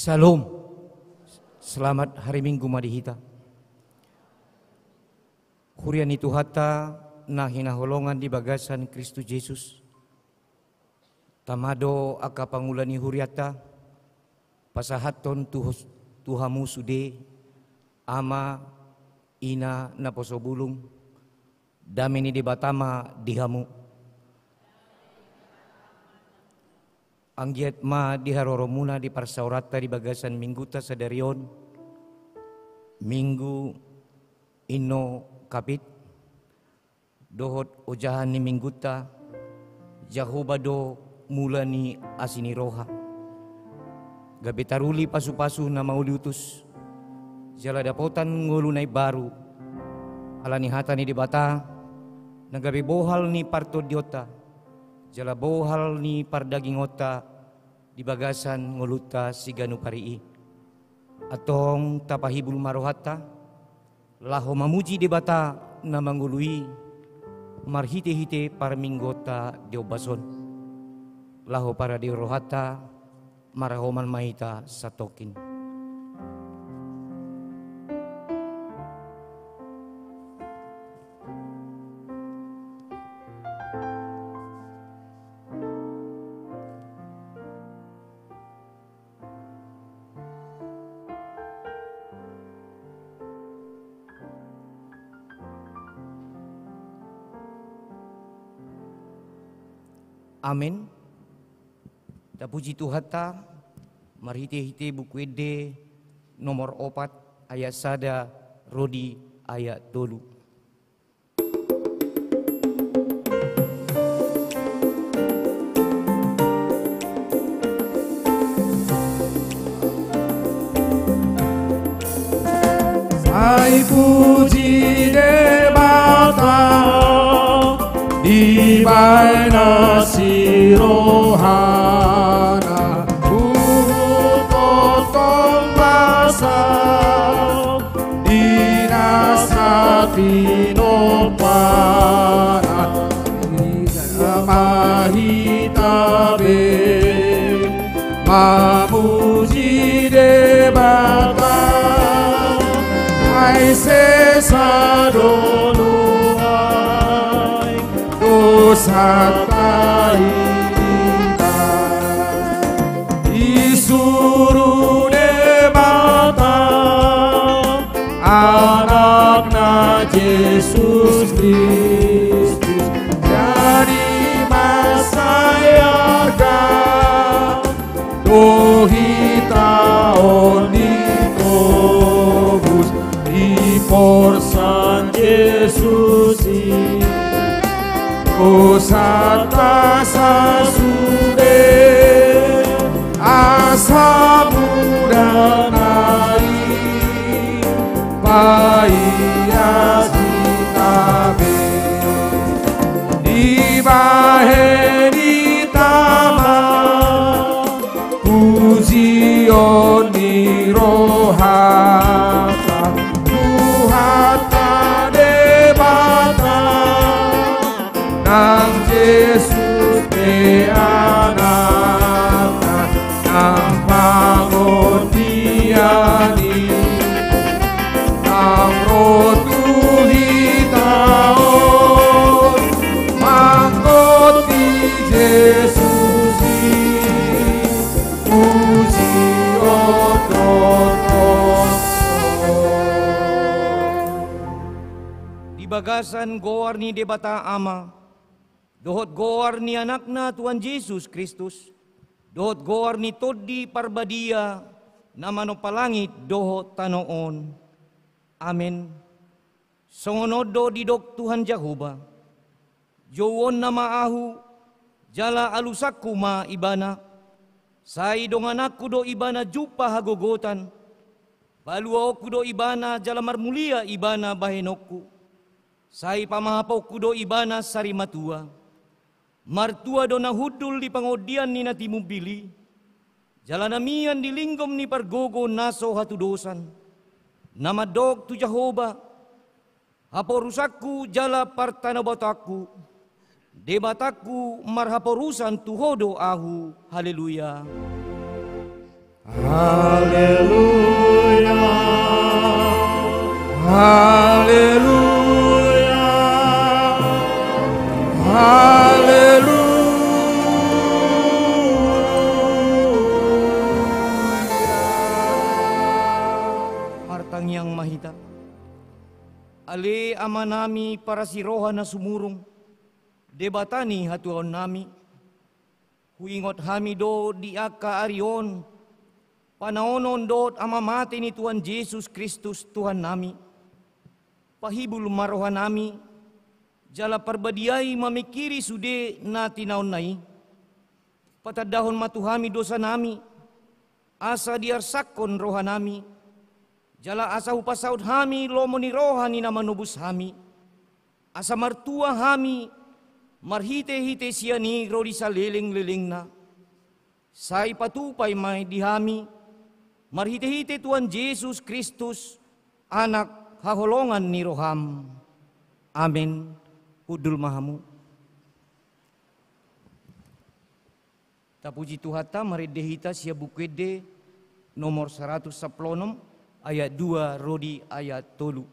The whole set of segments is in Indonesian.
Salam, selamat hari Minggu madihita. Hurian itu hata na hinaholongan di bagasan Kristus Yesus. Tamado aka pangulani huriata, pasahaton tuhamu sude, ama ina na posobulung, damini di batama dihamu. Anggiat ma diharoromuna di parsaurata di bagasan mingguta sadarion minggu ino kapit dohot ojahan ni mingguta jahubado mula ni asini roha gabetaruli pasu-pasu na mauliutus jala dapotan ngulunay baru alani hata ni di bata nagabi bohal ni partodiota jala bohal ni pardaging ota di bagasan nguluta siganu parii atong tapahibul marohata laho mamuji di bata na mangului marhite-hite parminggota diobason laho para di rohata marahoman mahita satokin. Amin. Puji Tuhata, marhite-hite buku ede nomor 4 ayat sada rodi ayat dolu. Sai puji debata di baina sirohana potong basah di nasapi nopana mahitabe mamuji debata ai sesadonu dosa kita disuruh debata anaknya Yesus Kristus jadi masayarga dohita onitobus di porsan Yesus Osata sasude asa muda nari paya sitabe di baheni tama puji oni rohata Tuhata debata nang Yesus te anakna nang pangotiani nang rotuhitaon mangkoti Yesus puji ototon Di bagasan goar ni debata ama dohot goar ni anakna Tuhan Yesus Kristus, dohot goar ni todi parbadia na manopalangit dohot tanoon. Amen. Songonodo didok Tuhan Jahuba, jowon na maahu, jala alusakku ma ibana, say donganakku do ibana jupa hagogotan, baluaokku do ibana jala marmulia ibana bahenokku, say pamahapokku do ibana sarimatua. Martua dona hudul di pangodian ni natimu bili, jalanamian di linggom ni pargogo naso hatudosan, nama dog tu Jahoba, haporusakku jala partanabatakku, debataku marhaporusan tuhodo ahu, haleluya. Haleluya, haleluya, haleluya. Hartang yang mahita. Ali ama nami para siroha na sumurong. Debatani hatuan nami. Huingot hami do di aka arion. Panaonon dot ama mati ni Tuhan Yesus Kristus Tuhan nami. Pahibul marohan nami. Jala parbadiai mamikiri sude na tinaon nai. Patadahon matuhami dosa nami. Asa diarsakon roha nami. Jala asa upasaud hami lomo ni rohani na manubus hami. Asa martua hami marhite-hite siya ni rodi sa liling-liling na. Say patupay may dihami marhite-hite Tuhan Yesus Kristus anak haholongan ni roham. Amen. Udul mahamu. Tapuji Tuhata maridehita siya bukwede nomor 116 ayat 2 rodi ayat 3.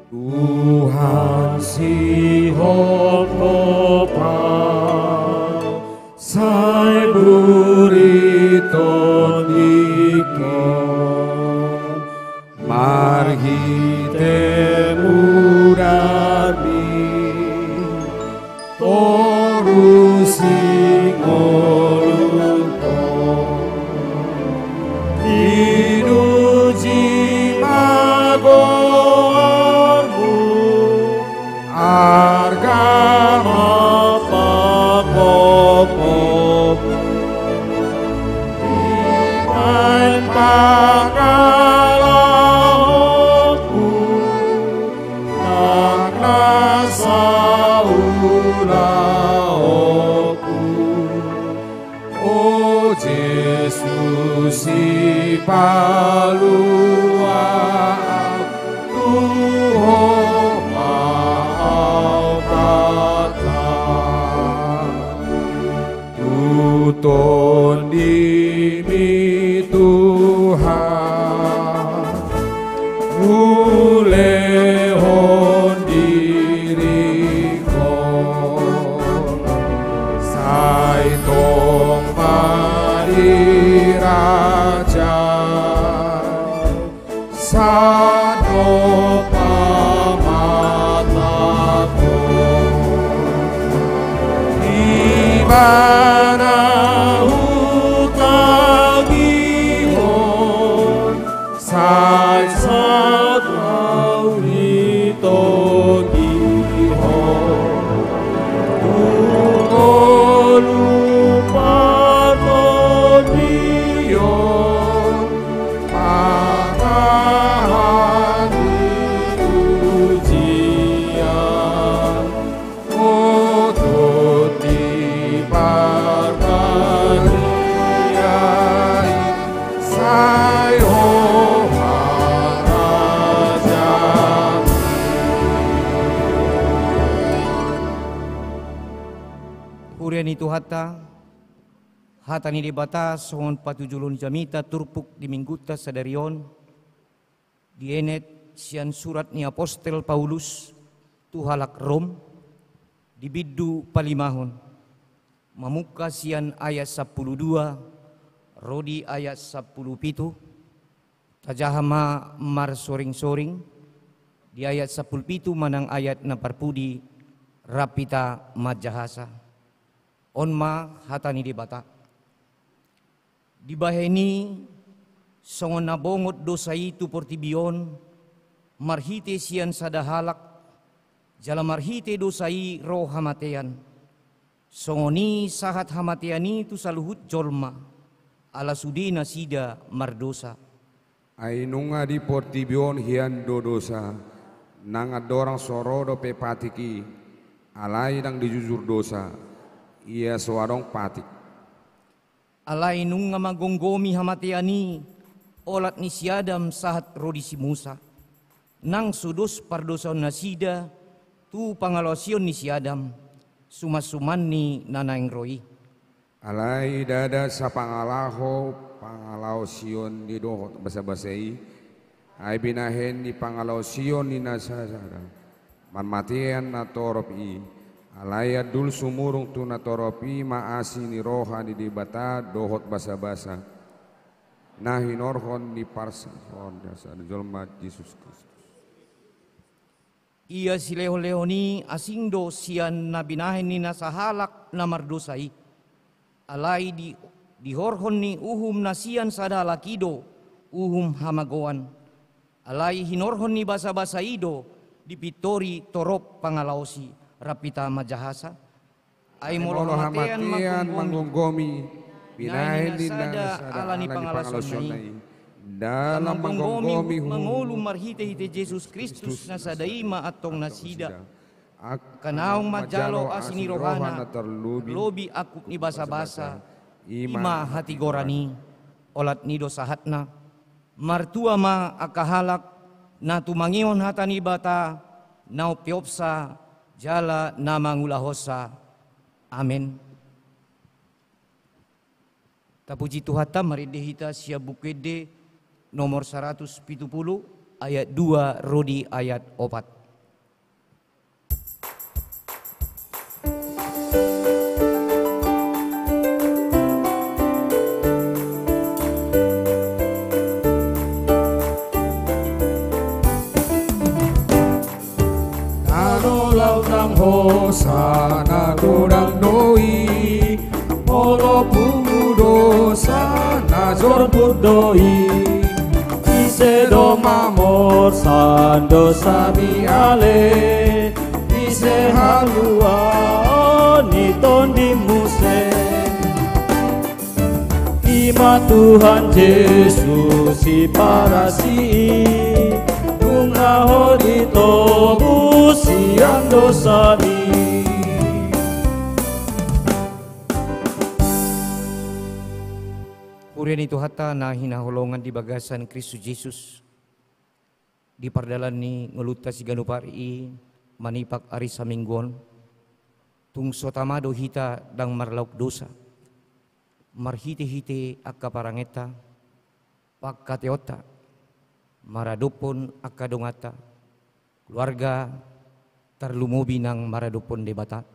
Tuhan sihon kopal sai buriton ikon marhite murami torusing olukon dinuji magormu argama papopop iman pangalahku nang nasaulaoku o Jesus si paluang Tuhan maaf kata tuton dimi Tuhan mulehon diriko sai tong mari raja sado pamatako di mana hutang ihon sai satau ito ihon tungolupaton diyon pangahan diujian otut di parkariai sayo haraja. Hurian itu hata ni debata songon patujulun jamita turpuk di mingguta sadarion dienet sian surat ni apostel Paulus tuhalak Rom di biddu palimahon mamuka sian ayat 12 rodi ayat 17 tajahama mar soring-soring di ayat 17 manang ayat na parpudi rapita majahasa onma hatani debata di baheni songon nabongot dosa itu portibion marhite sian sadahalak jala marhite dosai roh hamatean songoni sahat hamateani tu saluhut jolma ala sudina sida mardosa Ainunga di portibion hian dodosa nang adorang sorodo pe patiki alai dang dijujur dosa ia suarong patik alay nung nga magonggomi hamateani olat ni si Adam sahat rodi si Musa, nang sudus pardoson nasida, tu pangalosion ni si Adam, sumasuman ni nanaing roi. Alay dada sa pangalaho, pangalaw Sion di dohot basa-basay, ay binahen ni pangalaw Sion ni nasasara. Manmatian na toropi, alay adul sumurong tu na toropi, maasi ni roha ni dibata dohot basa-basa. Na hinorhon ni parsahon dasar jolma Yesus Kristus. Ia si leho-lehoni asingdo sian na binahen ni nasahalak na mardosai. Alay di horhon ni uhum nasian sada lakido, uhum hamagoan. Alay hinorhon ni basa-basa ido, di pitori torop pangalausi, rapita majahasa. Ay molo hamatian manggunggomi, binahin din sada ala ni pangalason na dalam manggomi mangulum marhite-hite Jesus Kristus na sadaima atong nasida. Kanaong majalo asini rohana, terlobi akuk ni basa-basa, ima hati gorani, olat nido sahatna, martua ma akahalak, na tumangion hatani bata, nau piopsa, jala na mangulahosa. Amen. Tapuji Tuhata maridehita siya bukede nomor 170 ayat 2 rodi ayat 4. Hosana dodang doi molo pudo sana zorbut doi ise do mamor sando sami ale ise halua ni tondi muse ima Tuhan Yesus si parasi hodi tobus siang dosa ni. Urian itu hata na hinaholongan di bagasan Kristus Yesus. Di pardalan ni ngeluta si ganupari manipak ari saminggon. Tung sotamado hita dang marlauk dosa. Marhite-hite akka parangeta. Pakkateota. Maradupon akadongata, keluarga terlumubi nang maradupon debata.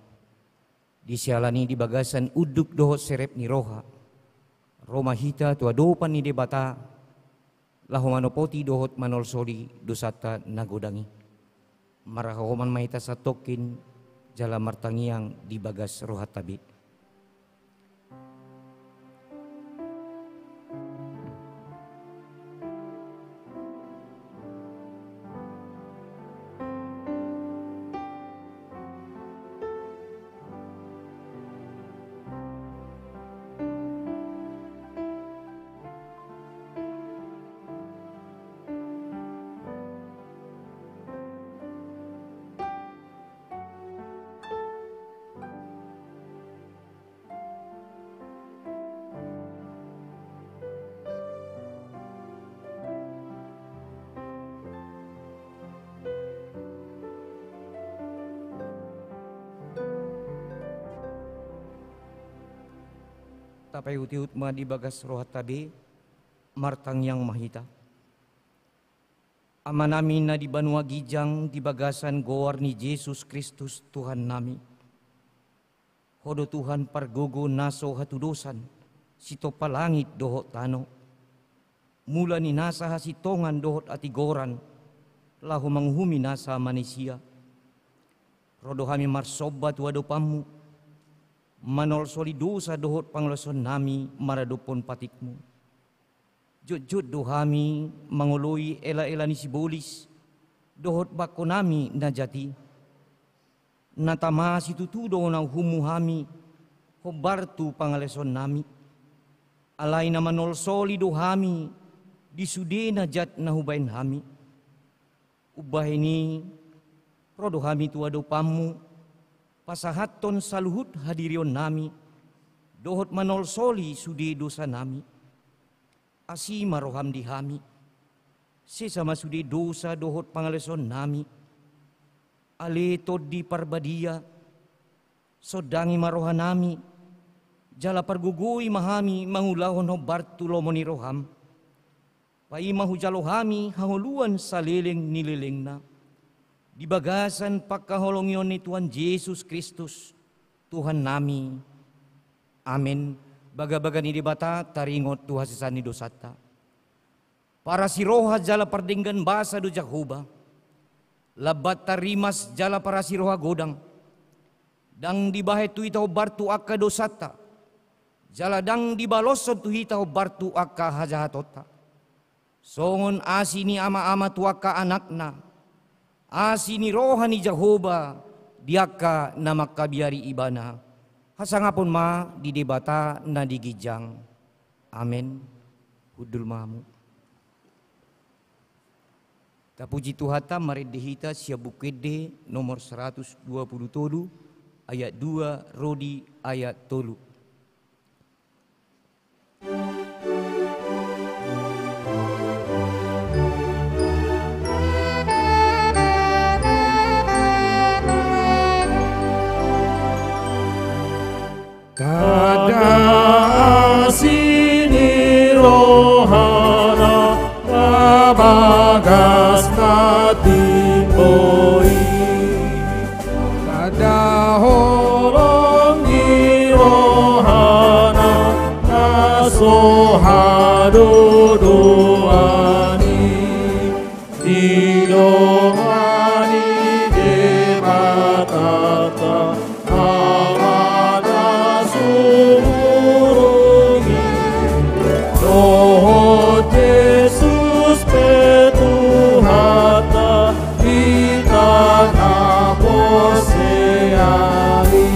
Disialani di bagasan uduk dohot serep ni roha. Roma hita tua dopan ni debata. Lahumanopoti dohot manolsoli dosata nagodangi. Marahoman maita satokin jala martangiang di bagas rohat tabi. Tapay utiut ma di bagas rohat tabi, martang yang mahita. Ama namin na di banwa gijang di bagasan goar ni Jesus Kristus Tuhan nami. Hodo Tuhan pargogo naso hatudosan, sito palangit dohot tano. Mula ni nasa hasitongan dohot atigoran, lahu manghumi nasa manusia. Rodo kami marsobat wado pamu. Manol solidosa dohot pangloson nami maradupon patikmu. Jut-jut dohami mangului ela-ela ni sibolis dohot bako nami najati. Natama situtudo na humuhami hobartu pangaleson nami. Alay na manol solido hami disude najat na hubain hami. Ubahini rodo hami tuado pamu. Pasahaton saluhut hadirion nami, dohot manol soli sudi dosa nami. asima roham dihami, sesama sudi dosa dohot pangaleson nami, aleto di parbadia, sodangi marohan nami, jala pargugui mahami mangulahon ho bartulomoni roham, pai mahujalohami hanguluan saleleng nileleng na, di bagasan pagkaholongyon ni Tuhan Yesus Kristus, Tuhan nami. Amin. Baga-baga ni dibata taringot Tuhan sesani dosata. Para siroha jala pardinggan basa do Jakoba. Labat tarimas jala para siroha godang. Dang dibahe tu itaw bartu akka dosata. Jala dang dibalosod tu itaw bartu akka hajahatota. Songon asi ni ama-ama tu akka anakna. Asi ni roha ni Jakoba. Diaka na makabiari ibana. Hasangapon ma di debata na digijang. Amen. Hudul mamu. Tapuji Tuhata maridihita siya bukede nomor 120 tolu ayat 2 Rodi ayat tolu. Kada asini rohana kabagas katimboi, kada holong ni rohana kasohado doani didomani debatata Yesus Petuhata kita naposeani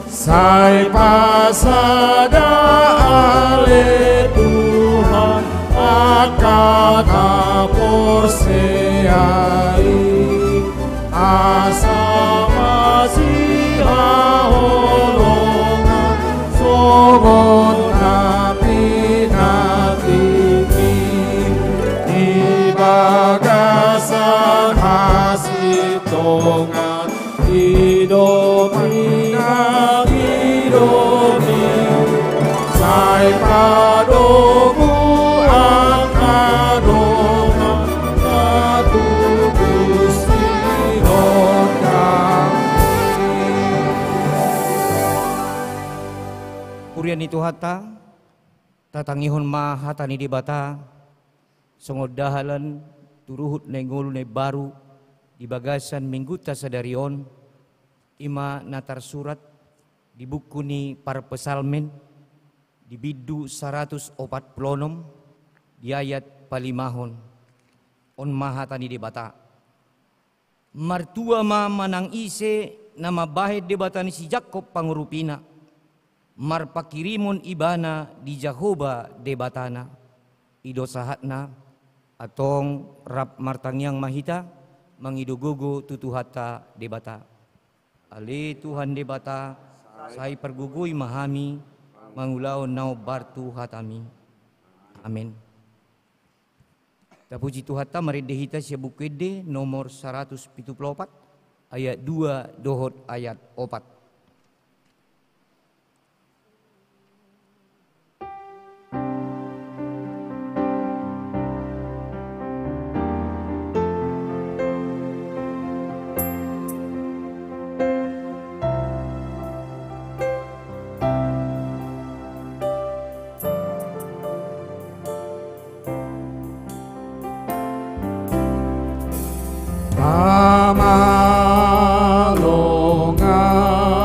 Sai pasada ale Tuhan akan naposeani Asa masih holongan sobon bagasan hasitongan hidomi sai padomu angkadongan katugus sinodang Purian itu hata tatangihon ma hatani di bata songodahalan turuhut nengulu ne baru di bagasan mingguta sadarion ima natar surat di buku ni para pesalmen di bidu 146 di ayat palimahon on mahatani di bata martua ma manang ise nama bahed di bata ni si Jakob pangurupina marpakirimon ibana di Jahoba de batana ido sahatna atong rap martangyang mahita mangidugugo tutuhata debata ali Tuhan debata sai pergugui mahami mangulaw nau bartu hatami amin. Tapuji Tuhata maridehita siya bukede nomor 174 ayat 2 dohot ayat 4. Pamalongan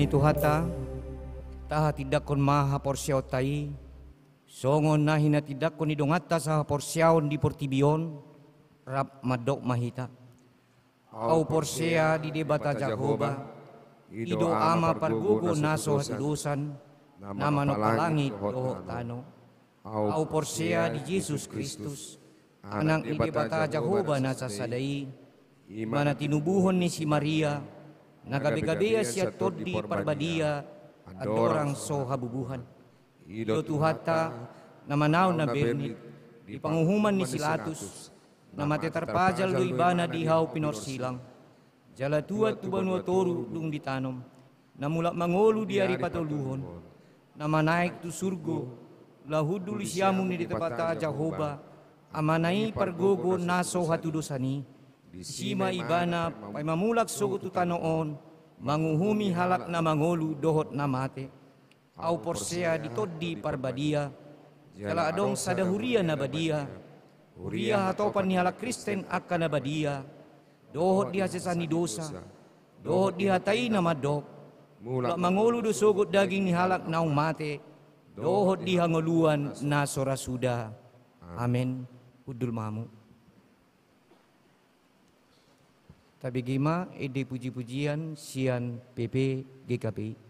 tuhata, taha tidak kon maha porsiaw tai, songon na hina tidak kon idongata sa porsiaon di portibion, rap madok mahita. Au porsea di debata Jahoba, ido ama pargugo naso hatudusan, nama no palangit doho tano. Au porsea di Yesus Kristus, anak ni debata Jahoba nasa sadai, mana tinubuhon ni si Maria, nagabe-gabeya siya todi parbadia, adorang so habubuhan. Ido tuhata, namanaw na bernit, di panguhuman ni Silatus, na matetarpajal do ibana dihaw pinorsilang, jalatuat tubanua toru dung ditanom, na mula mangolu di ari patuluhon, na manaik tu surgo, lahudul siyamu ni ditapata Jahoba, amanai pargogo naso hatudosani, sima ibana pay mamulak so tutanoon, manguhumi halak na mangolu dohot na mate, au porsea ditoddi parbadia, kala adong sadahuria na badia, huria hatopan ni halak Kristen akan na badia, dohot dihasesani dosa, dohot dihatai na madok, mula mangolu dosogot daging ni halak naong mate, dohot dihangoluan na sorasuda. Amen. Udul mamu. Tabigima ede puji-pujian sian PP GKPI.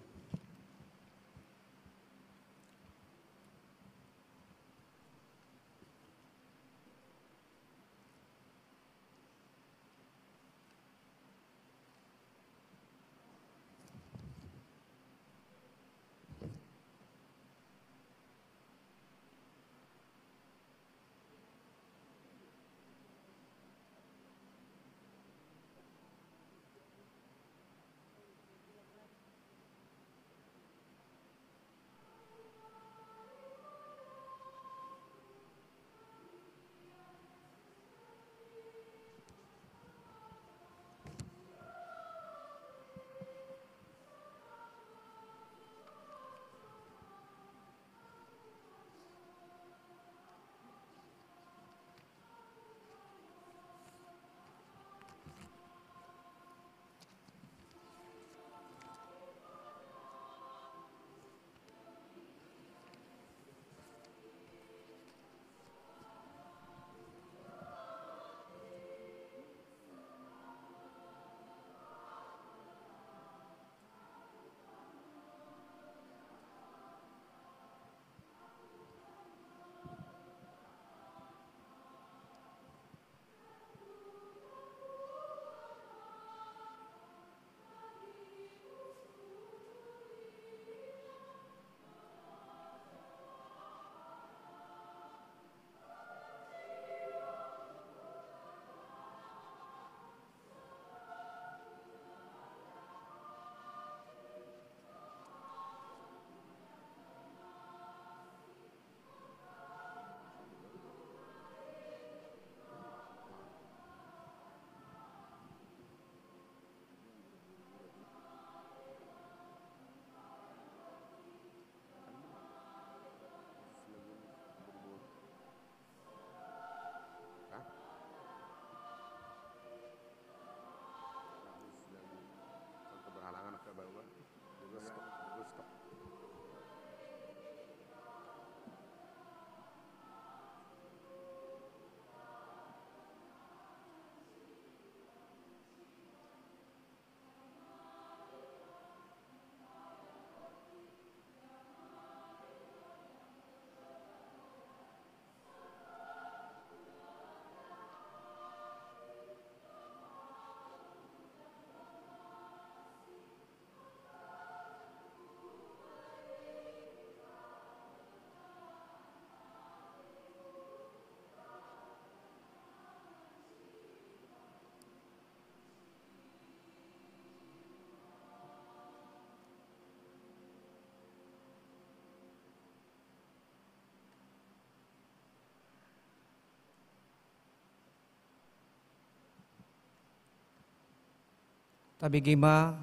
Tabigima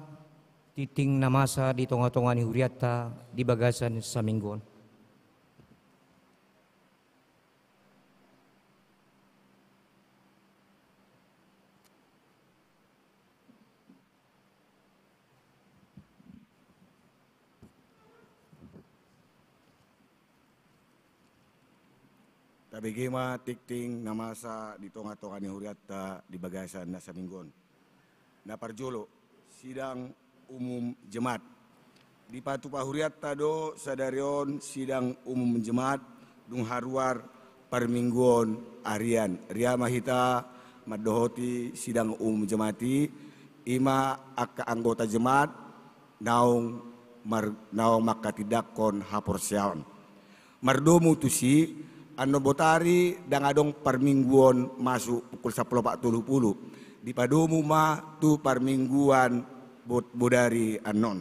titing namasa di tonga-tonga ni huriata di bagasan sa minggon. Tabegema tikting namasa di tonga-tonga ni huriatta di bagasan na Saminggon. Na parjolo sidang umum jemaat. Di patupa huriatta do sadarion sidang umum jemaat dung haruar parmingguon arian. Ria mahita madohoti sidang umum jemaati ima akka anggota jemaat naung makatidakon hapor siaon. Mardomu tusi ano botari dangadong parmingguon masuk pukul 10.40 di padomu ma tu parmingguan bodari anon.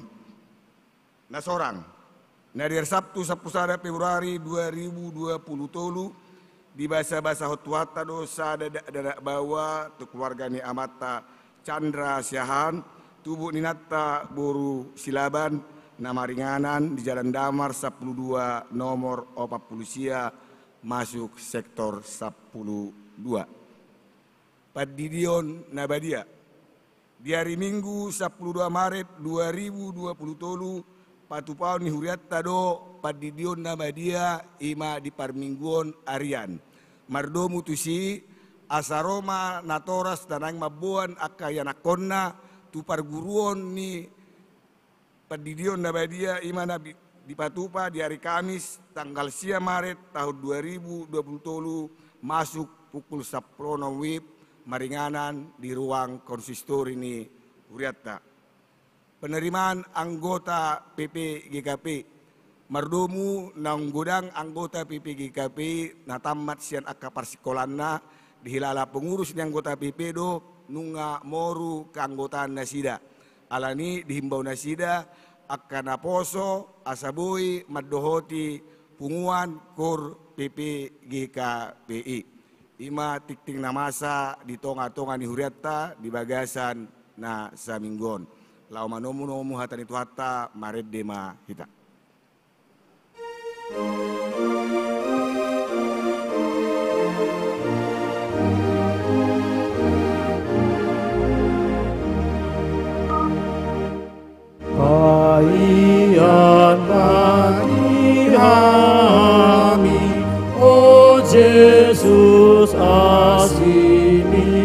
Na sorang na dari Sabtu 10 Februari 2020 di bahasa hotuata dosa dadak bawa tu keluarga ni amata Chandra Siahan tubuh ninata boru silaban nama ringanan di Jalan Damar 12 nomor 40 sia masuk sektor 12. Padidion Nabadia di hari Minggu 12 Maret 2020 patupaon ni huriatta do padidion Nabadia ima di parmingguon arian. Mardomu tusi asaroma natoras tanang mabuan akayanakonna tu parguruon ni padidion Nabadia ima di patupa di hari Kamis tanggal 10 Maret tahun 2020 masuk pukul 10 wib maringanan di ruang konsistori ni huriatta. Penerimaan anggota PPGKP mardomu nang godang anggota PPGKP na tamat sian akka parsikolanna dihilala pengurus ni anggota PP do nunga moru keanggotaan nasida alani dihimbau nasida akka naposo asaboi madohoti punguan kor PPGKPI ima tikting namasa di tonga-tonga ni huriatta di bagasan na Saminggon. Lau manomu hata itu hata maret dema hita. Kaian bagi kami, oh Yesus asini.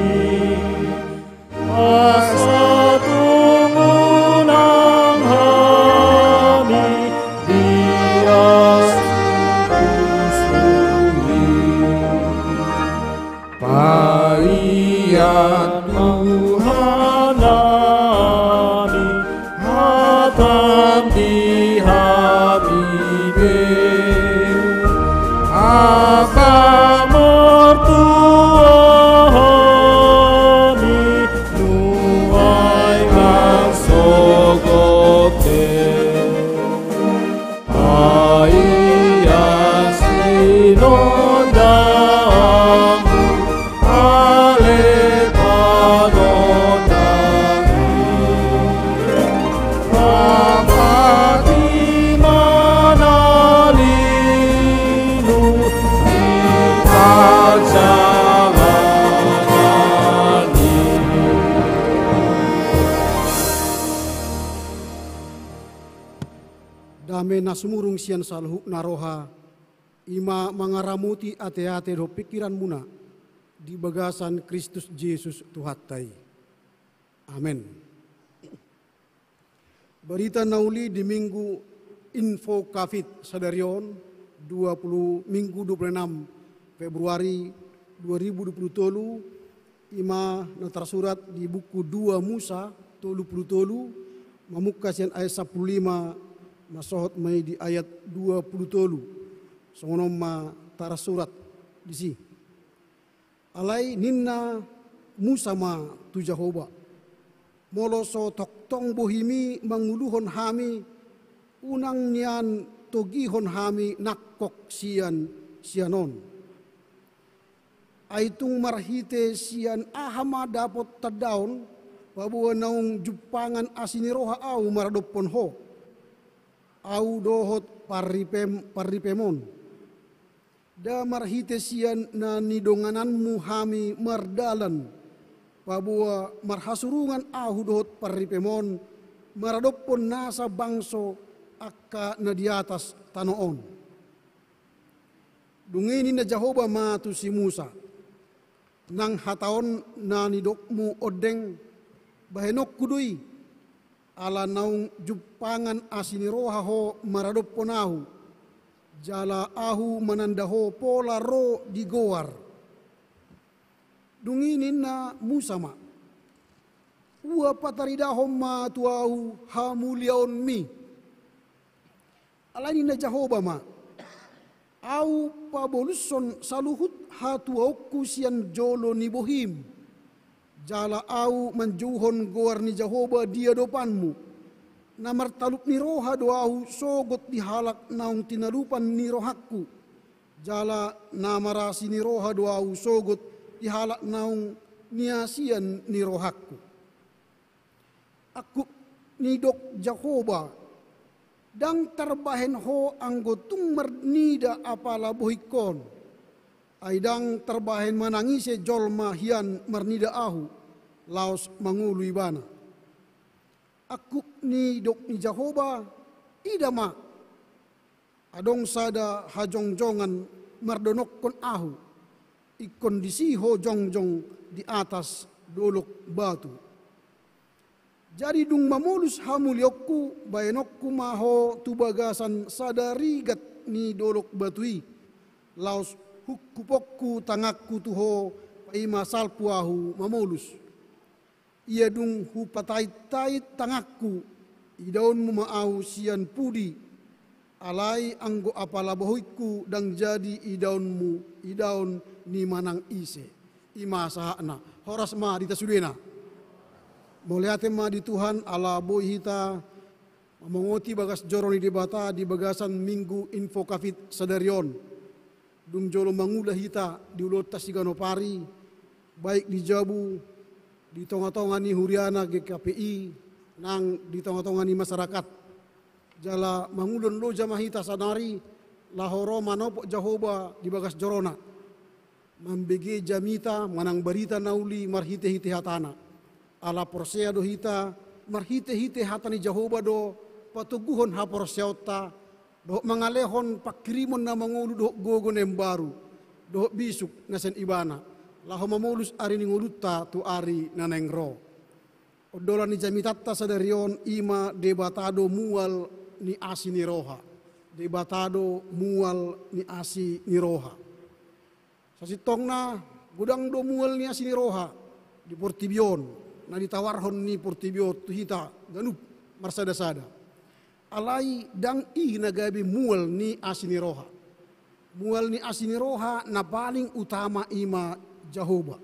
Nasumurung sian salhuk naroha ima mangaramuti ate-ate do pikiran muna di bagasan Kristus Yesus Tuhattai. Amin. Berita nauli di minggu info kafit sadarion 20 minggu 26 Februari 2020 ima natarsurat di buku 2 Musa 30 mamukasian ayat 15 masohot mai di ayat 20 songonom ma tara surat di si alai ninna Musa ma tu Jahoba moloso toktong bohimi manguluhon hami unang nian togihon hami nakkok sianon aitung marhite sian ahama dapot tadaon babuan naung jupangan asiniroha au maradopon ho au dohot parripemon da marhite sian na nidongananmu hami mardalan pabua marhasurungan ahu dohot parripemon maradopon nasa bangso akka na di atas tanoon Dungini na Jehovah matu si Musa. Nang hataon na nidokmu odeng bahenok kudui ala naung jupangan asiniroha ho maradop ponahu jala ahu manandaho pola ro di goar. Dunginin na Musa ma ua pataridahom ma tuahu hamuliaon mi alani na Jehovah ma au paboluson saluhut hatuauku sian jolo ni bohim jala au manjuhon goar ni Jehovah dia dopanmu na martaluk ni roha doahu sogot dihalak naung tinalupan ni rohakku jala na marasi ni roha doahu sogot dihalak naung niasian ni rohakku. Aku nidok Jehovah dang terbahen ho anggotung mernida apala bohikon aidang terbahen manangise jolma hian mernida ahu laos mangulu ibana. Aku nidok ni Jehovah idama adong sada hajongjongan mardonokon ahu ikondisi ho jongjong di atas dolok batu. Jadi dung mamulus hamuliokku bayanokku maho tubagasan sadarigat ni dolok batui laos hukupokku tangakku tuho paima salpuahu mamulus. Ia dung hupatait-tait tangakku idaun mumaahu sian pudi alai anggo apala bahuiku dang jadi idaunmu idaun ni manang ise ima sahana horas ma dita sudena. Moliate ma di Tuhan ala boy hita mengoti bagas joroni debata di bagasan minggu info kafit sadarion dung jolo mangulah hita di ulot tasigano pari baik di Jabu di tonga-tonga ni Huriana GKPI nang di tonga-tonga ni masyarakat jala mangulon lo jama hita sanari lahoro manopok Jehovah di bagas jorona mambege jamita manang barita nauli marhite-hite hatana ala porsea do hita marhite-hite hatani Jehovah do patuguhon ha porseota do mangalehon pakirimon na mangulu do gogon yang baru do bisuk nasen ibana laho mamulus ari ni nguluta tu ari nanengro odola ni jamitatta sadarion ima debatado mual ni asi ni roha debatado mual ni asi ni roha sasitong na gudang do mual ni asi ni roha di Portibion na ditawarhon ni Portibio tu hita ganup marsada-sada alai dang nagabi mual ni asini roha mual ni asini roha na paling utama ima Jehovah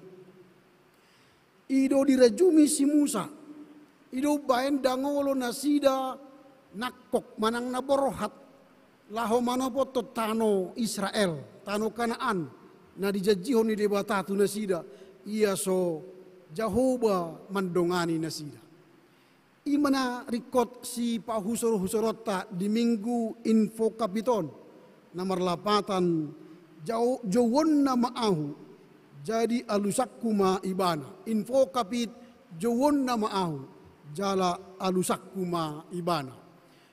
ido dirajumi si Musa ido baen dangolo nasida nakok manang naborohat laho manopo to tano Israel tano Kanaan na dijajihon ni debata tu nasida iya so Jehovah mandongani nasida. Imana rikot si pahusor-husorota di minggu info kapiton nomor 8 jawon na maahu jadi alusakku ma ibana info kapit jawon na maahu jala alusakku ma ibana.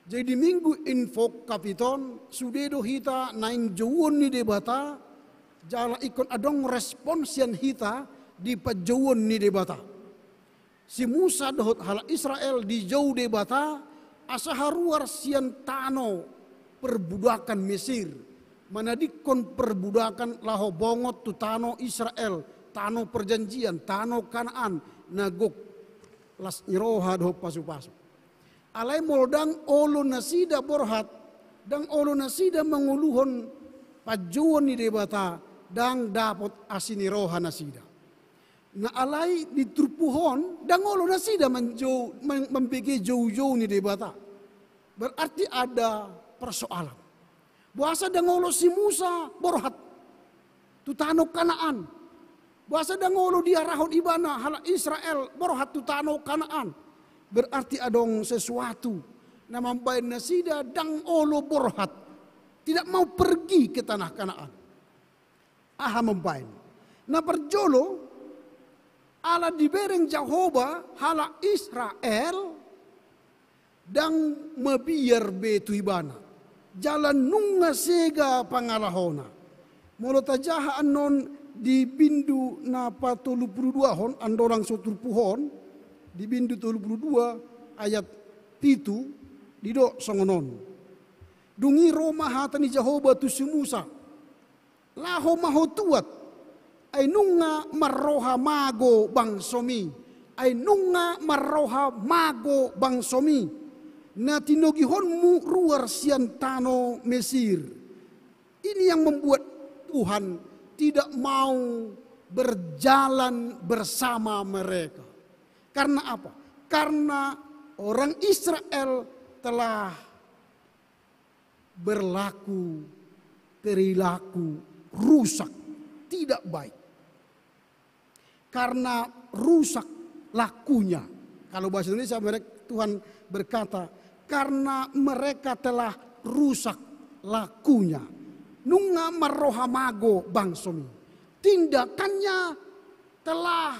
Jadi minggu info kapiton sudedo hita nain jawon ni debata jala ikon adong responsian hita di pajauan ni debata. Si Musa dohot hala Israel di jauh debata asa haruar sian tano perbudakan Mesir. Mana dikon perbudakan laho bongot tu tano Israel, tano perjanjian, tano Kanaan, nagok las nyiroha dohot pasu-pasu. Alai moldang olo nasida borhat, dang olo nasida menguluhon pajauan ni debata, dang dapot asiniroha nasida. Na alai ditrupuhon dangolo na sida membege jauh-jauh ni debata. Berarti ada persoalan. Bahasa dangolo si Musa borhat tutano Kanaan. Bahasa dangolo dia rahon ibana hala Israel borhat tutano Kanaan. Berarti adong sesuatu na mambayan na sida dangolo borhat tidak mau pergi ke tanah Kanaan. Aha mambayan. Na perjolo ala dibereng Jehovah hala Israel dang mabiar betu ibana jalan nunga sega pangalahona Molo tajaha anon di bindu na patulu puluh dua hon andorang sotur puhon di bindu 32 ayat titu didok songonon. Dungi Roma hatani Jehovah tu Musa. Laho maho tuat. Ay nunga marroha mago bangsomi. Ay nunga marroha mago bangsomi. Na tinogihonmu ruar siantano Mesir. Ini yang membuat Tuhan tidak mau berjalan bersama mereka. Karena apa? Karena orang Israel telah berlaku perilaku rusak, tidak baik. Karena rusak lakunya. Kalau bahasa Indonesia Tuhan berkata, karena mereka telah rusak lakunya. Nunga marroha mago bangsomi. Tindakannya telah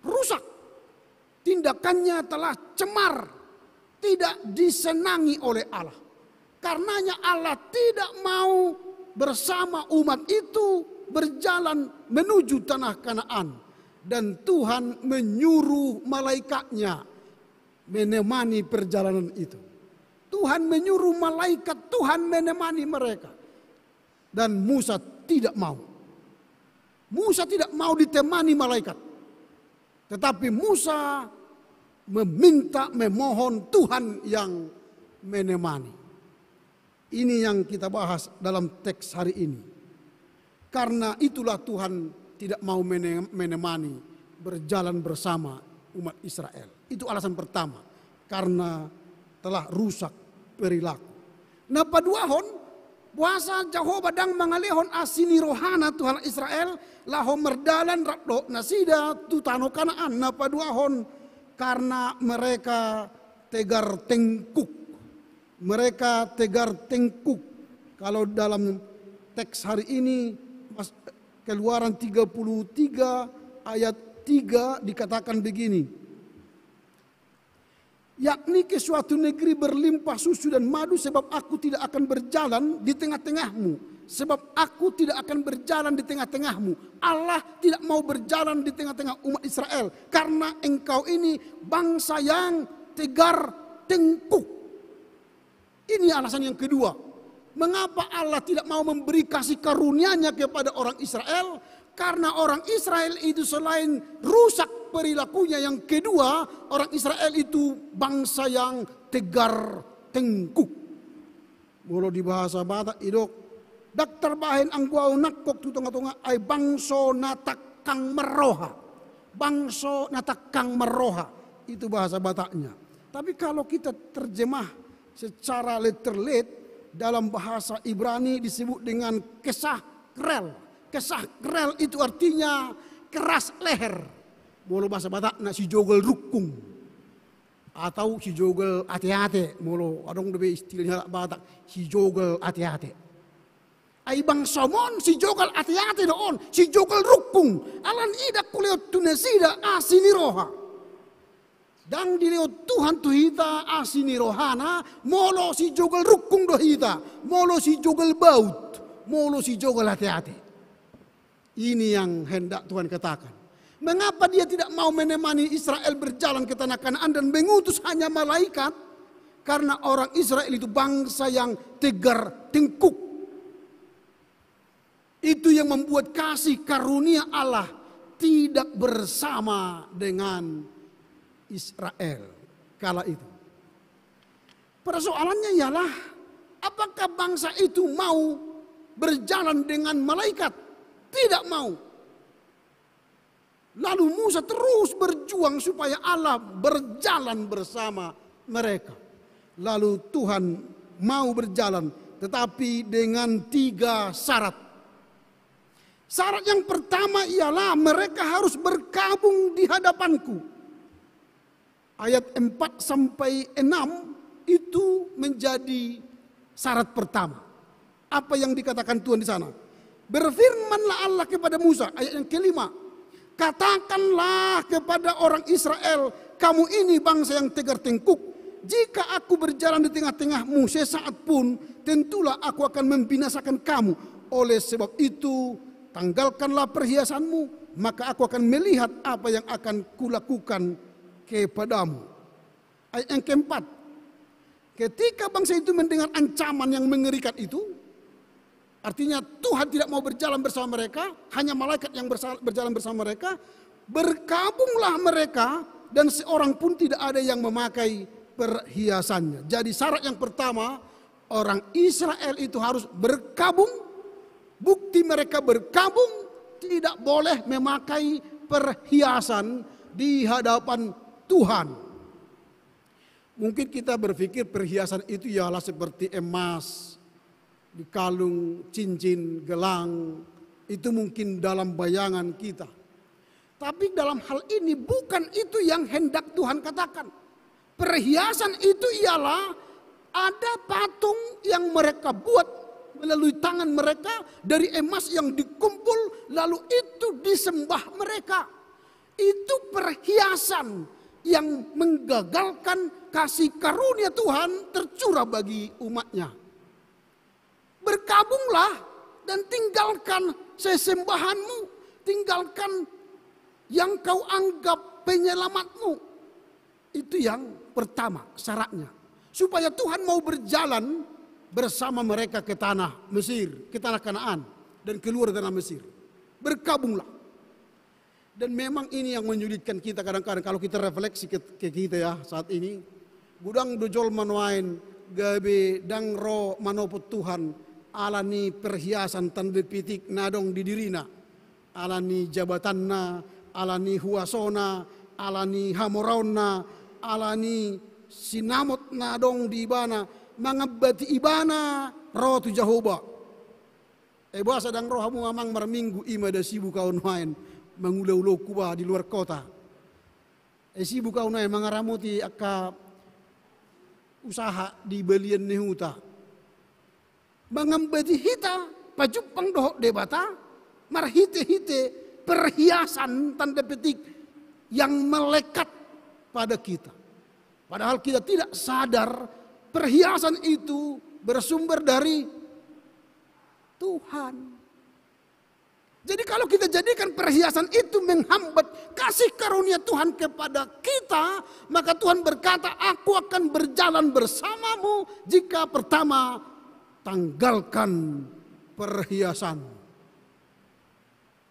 rusak. Tindakannya telah cemar. Tidak disenangi oleh Allah. Karenanya Allah tidak mau bersama umat itu berjalan menuju tanah Kanaan. Dan Tuhan menyuruh malaikatnya menemani perjalanan itu. Tuhan menyuruh malaikat Tuhan menemani mereka. Dan Musa tidak mau. Musa tidak mau ditemani malaikat. Tetapi Musa meminta, memohon Tuhan yang menemani. Ini yang kita bahas dalam teks hari ini. Karena itulah Tuhan tidak mau menemani, berjalan bersama umat Israel. Itu alasan pertama. Karena telah rusak perilaku. Nah paduahon, puasa Jehovah dang mangalehon asini rohana Tuhan Israel laho merdalan rakdo nasida tu tano Kanaan na paduahon karena mereka tegar tengkuk. Mereka tegar tengkuk. Kalau dalam teks hari ini Keluaran 33 ayat 3 dikatakan begini. Yakni ke suatu negeri berlimpah susu dan madu sebab aku tidak akan berjalan di tengah-tengahmu. Sebab aku tidak akan berjalan di tengah-tengahmu. Allah tidak mau berjalan di tengah-tengah umat Israel. Karena engkau ini bangsa yang tegar tengkuk. Ini alasan yang kedua. Mengapa Allah tidak mau memberi kasih karunia-Nya kepada orang Israel? Karena orang Israel itu selain rusak perilakunya, yang kedua, orang Israel itu bangsa yang tegar tengkuk. Mula di bahasa Batak idok, daktar bahen angguau nakok tu tengah-tengah ay bangso natak kang meroha. Bangso natak kang meroha. Itu bahasa Bataknya. Tapi kalau kita terjemah secara letterlet, dalam bahasa Ibrani disebut dengan kesah krel. Kesah krel itu artinya keras leher. Molo bahasa Batak na si jogel rukung. Atau si jogel ate-ate. Molo adong debe istilahnya Batak si jogel ate-ate. Ay bang somon si jogel ate-ate doon. Si jogel rukung. Alan ida kuliot tunesida asini roha. Dan dilihat Tuhan tu hita asini rohana, molo si jogel rukung do hita, molo si jogel baut, molo si jogel hati-hati. Ini yang hendak Tuhan katakan. Mengapa dia tidak mau menemani Israel berjalan ke tanah Kanaan dan mengutus hanya malaikat? Karena orang Israel itu bangsa yang tegar tengkuk. Itu yang membuat kasih karunia Allah tidak bersama dengan Israel kala itu. Persoalannya ialah apakah bangsa itu mau berjalan dengan malaikat? Tidak mau. Lalu Musa terus berjuang supaya Allah berjalan bersama mereka. Lalu Tuhan mau berjalan, tetapi dengan 3 syarat. Syarat yang pertama ialah mereka harus berkabung di hadapanku. Ayat 4 sampai 6 itu menjadi syarat pertama. Apa yang dikatakan Tuhan di sana? Berfirmanlah Allah kepada Musa, ayat yang kelima. Katakanlah kepada orang Israel, kamu ini bangsa yang tegar tengkuk. Jika aku berjalan di tengah-tengahmu sesaat pun, tentulah aku akan membinasakan kamu. oleh sebab itu tanggalkanlah perhiasanmu, maka aku akan melihat apa yang akan kulakukan kepadamu. Ayat yang keempat, ketika bangsa itu mendengar ancaman yang mengerikan itu, artinya Tuhan tidak mau berjalan bersama mereka, hanya malaikat yang berjalan bersama mereka, berkabunglah mereka dan seorang pun tidak ada yang memakai perhiasannya. Jadi syarat yang pertama, orang Israel itu harus berkabung. Bukti mereka berkabung, tidak boleh memakai perhiasan di hadapan Tuhan. Mungkin kita berpikir perhiasan itu ialah seperti emas, di kalung, cincin, gelang. Itu mungkin dalam bayangan kita. Tapi dalam hal ini bukan itu yang hendak Tuhan katakan. Perhiasan itu ialah ada patung yang mereka buat melalui tangan mereka dari emas yang dikumpul, lalu itu disembah mereka. Itu perhiasan yang menggagalkan kasih karunia Tuhan tercurah bagi umatnya. Berkabunglah dan tinggalkan sesembahanmu, tinggalkan yang kau anggap penyelamatmu. Itu yang pertama syaratnya. Supaya Tuhan mau berjalan bersama mereka ke tanah Mesir, ke tanah Kanaan, dan keluar dari tanah Mesir. Berkabunglah. Dan memang ini yang menyulitkan kita kadang-kadang kalau kita refleksi ke kita ya saat ini. Gudang dojol manuain gabe dang ro manoput Tuhan alani perhiasan tanda pitik nadong di dirina. Alani jabatanna, alani huasona, alani hamorona, alani sinamot nadong di ibana, mangabati ibana ro tu Jehovah. Bahasa dang roh hamu amang marminggu ima da sibu kaun main mengulau-ulau kuba di luar kota. Sibu kaun main mangaramuti akka usaha di belian nehuta. Mangambati hita pajupang dohok debata marhite-hite perhiasan tanda petik yang melekat pada kita. Padahal kita tidak sadar perhiasan itu bersumber dari Tuhan. Jadi kalau kita jadikan perhiasan itu menghambat kasih karunia Tuhan kepada kita, maka Tuhan berkata, aku akan berjalan bersamamu jika pertama tanggalkan perhiasan.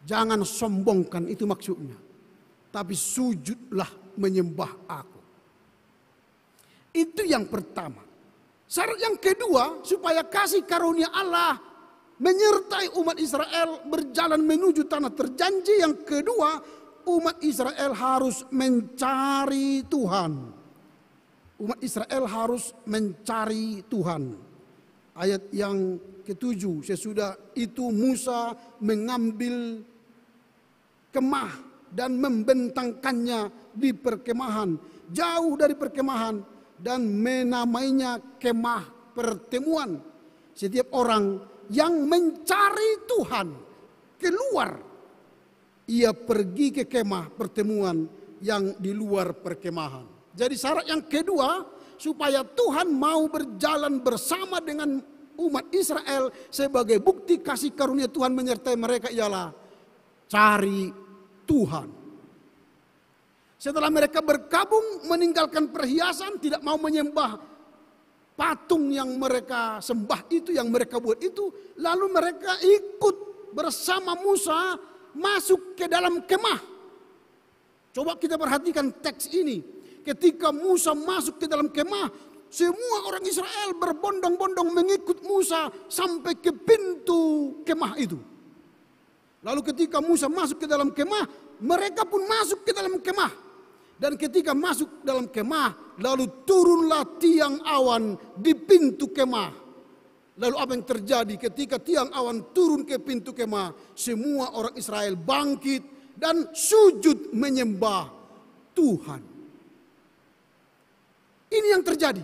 Jangan sombongkan, itu maksudnya. Tapi sujudlah menyembah aku. Itu yang pertama. Syarat yang kedua, supaya kasih karunia Allah menyertai umat Israel berjalan menuju tanah terjanji. Yang kedua, umat Israel harus mencari Tuhan. Umat Israel harus mencari Tuhan. Ayat yang ketujuh, sesudah itu Musa mengambil kemah dan membentangkannya di perkemahan, jauh dari perkemahan, dan menamainya kemah pertemuan. Setiap orang yang mencari Tuhan keluar, ia pergi ke kemah pertemuan yang di luar perkemahan. Jadi syarat yang kedua supaya Tuhan mau berjalan bersama dengan umat Israel sebagai bukti kasih karunia Tuhan menyertai mereka ialah cari Tuhan. Setelah mereka berkabung meninggalkan perhiasan, tidak mau menyembah patung yang mereka sembah itu, yang mereka buat itu, lalu mereka ikut bersama Musa masuk ke dalam kemah. Coba kita perhatikan teks ini. Ketika Musa masuk ke dalam kemah, semua orang Israel berbondong-bondong mengikut Musa sampai ke pintu kemah itu. Lalu ketika Musa masuk ke dalam kemah, mereka pun masuk ke dalam kemah. Dan ketika masuk dalam kemah, lalu turunlah tiang awan di pintu kemah. Lalu apa yang terjadi ketika tiang awan turun ke pintu kemah? Semua orang Israel bangkit dan sujud menyembah Tuhan. Ini yang terjadi.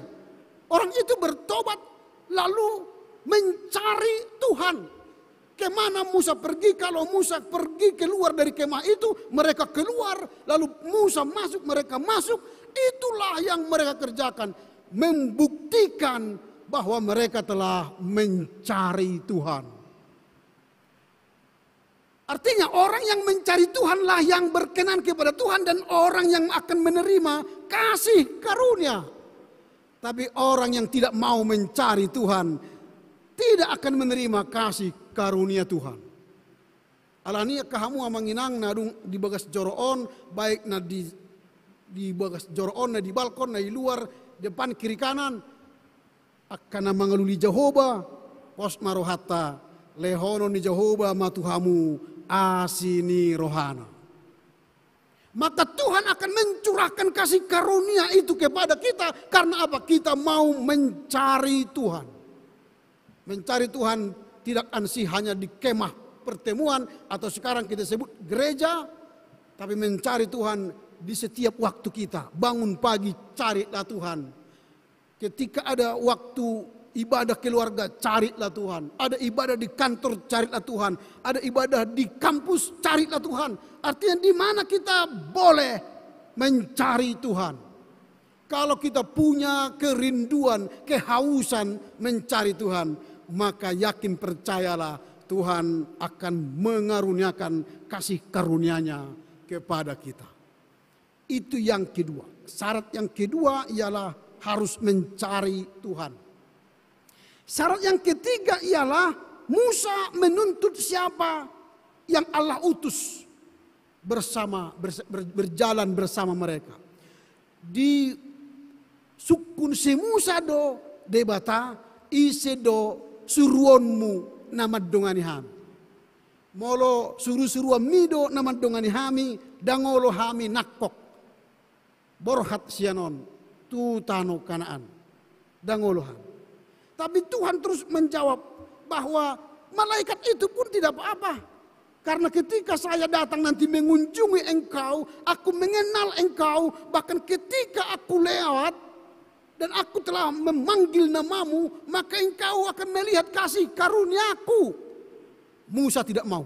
Orang itu bertobat lalu mencari Tuhan. Kemana Musa pergi? Kalau Musa pergi keluar dari kemah itu, mereka keluar. Lalu Musa masuk, mereka masuk. Itulah yang mereka kerjakan. Membuktikan bahwa mereka telah mencari Tuhan. Artinya orang yang mencari Tuhanlah yang berkenan kepada Tuhan dan orang yang akan menerima kasih karunia. Tapi orang yang tidak mau mencari Tuhan tidak akan menerima kasih karunia Tuhan. Alania kahamu amanginang nadung di bagas joroon, baik na di bagas joroon na di balkon na di luar, depan kiri kanan akan mengaluli Jehovah pos marohata lehono ni Jehovah matuhamu asini rohana. Maka Tuhan akan mencurahkan kasih karunia itu kepada kita. Karena apa? Kita mau mencari Tuhan. Mencari Tuhan tidak ansih hanya di kemah pertemuan atau sekarang kita sebut gereja. Tapi mencari Tuhan di setiap waktu kita. Bangun pagi carilah Tuhan. Ketika ada waktu ibadah keluarga, carilah Tuhan. Ada ibadah di kantor, carilah Tuhan. Ada ibadah di kampus, carilah Tuhan. Artinya di mana kita boleh mencari Tuhan. Kalau kita punya kerinduan, kehausan mencari Tuhan, maka yakin percayalah Tuhan akan mengaruniakan kasih karunia-Nya kepada kita. Itu yang kedua. Syarat yang kedua ialah harus mencari Tuhan. Syarat yang ketiga ialah Musa menuntut siapa yang Allah utus berjalan bersama mereka. Di sukun si Musa do debata ise do suruonmu nama dongani hami. Molo suru-suruan mido nama dongani hami dangolo hami nakok. Borhat sianon tutano Kanaan dangolo hami. Tapi Tuhan terus menjawab bahwa malaikat itu pun tidak apa-apa. Karena ketika saya datang nanti mengunjungi engkau, aku mengenal engkau, bahkan ketika aku lewat dan aku telah memanggil namamu, maka engkau akan melihat kasih karuniaku. Musa tidak mau.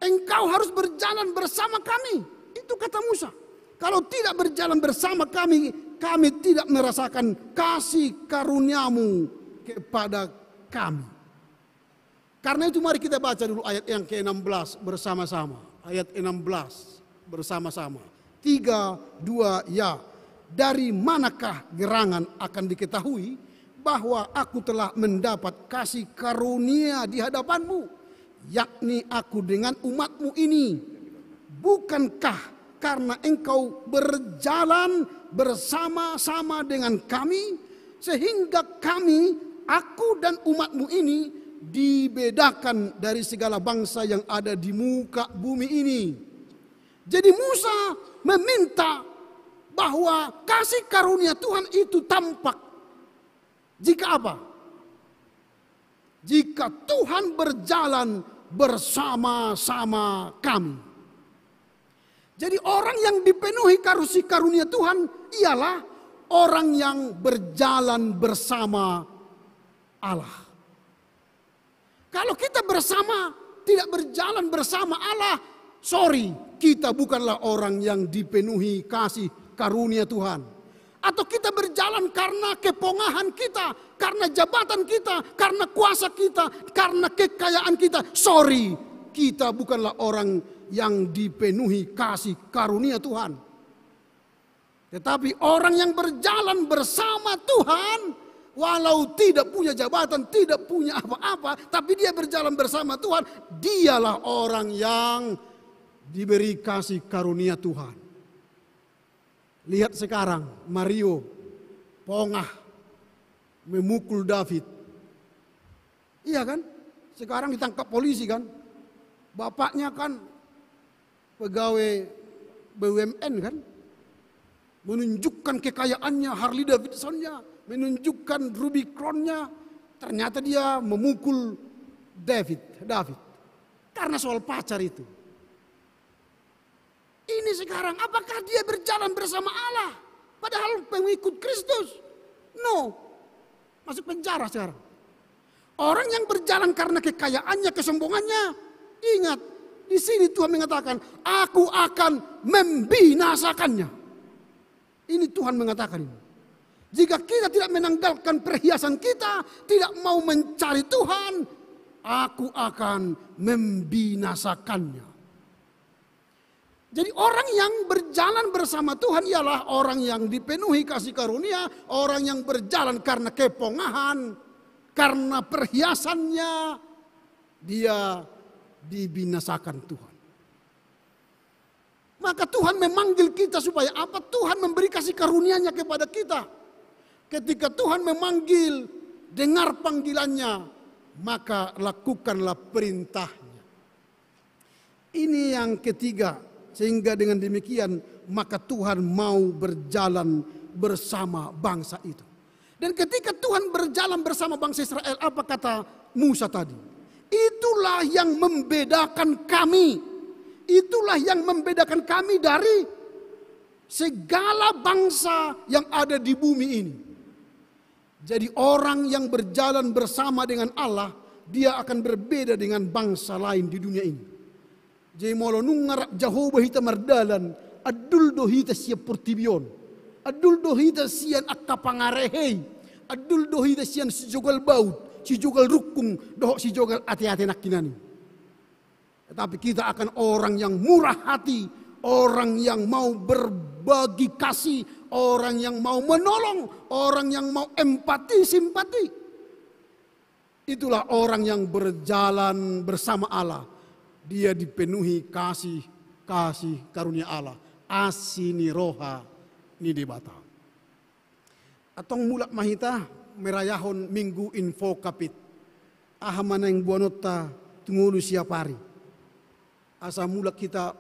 Engkau harus berjalan bersama kami. Itu kata Musa. Kalau tidak berjalan bersama kami, kami tidak merasakan kasih karuniamu kepada kami. Karena itu mari kita baca dulu ayat yang ke-16 bersama-sama. Ayat 16 bersama-sama. 3, 2, ya. Dari manakah gerangan akan diketahui bahwa aku telah mendapat kasih karunia di hadapanmu, yakni aku dengan umatmu ini. Bukankah karena engkau berjalan bersama-sama dengan kami, sehingga kami, aku dan umatmu ini dibedakan dari segala bangsa yang ada di muka bumi ini. Jadi Musa meminta bahwa kasih karunia Tuhan itu tampak. Jika apa? Jika Tuhan berjalan bersama-sama kami. Jadi orang yang dipenuhi kasih karunia Tuhan ialah orang yang berjalan bersama Allah. Kalau kita bersama, tidak berjalan bersama Allah, sorry, kita bukanlah orang yang dipenuhi kasih karunia Tuhan. Atau kita berjalan karena kepongahan kita, karena jabatan kita, karena kuasa kita, karena kekayaan kita, sorry, kita bukanlah orang yang dipenuhi kasih karunia Tuhan. Tetapi orang yang berjalan bersama Tuhan, walau tidak punya jabatan, tidak punya apa-apa, tapi dia berjalan bersama Tuhan, dialah orang yang diberi kasih karunia Tuhan. Lihat sekarang Mario pongah memukul David. Iya kan? Sekarang ditangkap polisi kan? Bapaknya kan pegawai BUMN kan, menunjukkan kekayaannya, Harley Davidsonnya, menunjukkan Rubicon-nya, ternyata dia memukul David, karena soal pacar itu. Ini sekarang, apakah dia berjalan bersama Allah? Padahal pengikut Kristus. No, masuk penjara sekarang. Orang yang berjalan karena kekayaannya, kesombongannya, ingat, di sini Tuhan mengatakan, aku akan membinasakannya. Ini Tuhan mengatakan ini. Jika kita tidak menanggalkan perhiasan kita, tidak mau mencari Tuhan, aku akan membinasakannya. Jadi orang yang berjalan bersama Tuhan ialah orang yang dipenuhi kasih karunia, orang yang berjalan karena kepongahan, karena perhiasannya, dia dibinasakan Tuhan. Maka Tuhan memanggil kita supaya apa? Tuhan memberi kasih karunia-Nya kepada kita. Ketika Tuhan memanggil, dengar panggilannya, maka lakukanlah perintahnya. Ini yang ketiga. Sehingga dengan demikian maka Tuhan mau berjalan bersama bangsa itu. Dan ketika Tuhan berjalan bersama bangsa Israel, apa kata Musa tadi? Itulah yang membedakan kami. Itulah yang membedakan kami dari segala bangsa yang ada di bumi ini. Jadi orang yang berjalan bersama dengan Allah, dia akan berbeda dengan bangsa lain di dunia ini. Jadi molo nungarap Jehovah hita mardalan, adul dohita siap portibion, adul dohita sian akapangarehei, adul dohita sian si jogal baut, si jogal rukung, doh si jogal ati-ati nakinani. Tetapi kita akan orang yang murah hati, orang yang mau berbagi kasih, orang yang mau menolong, orang yang mau empati, simpati. Itulah orang yang berjalan bersama Allah. Dia dipenuhi kasih karunia Allah. Asini roha ni debata. Atong mulak mahita merayahon minggu info kapit. Ahamana yang buanota tungulu siap hari. Asa mulak kita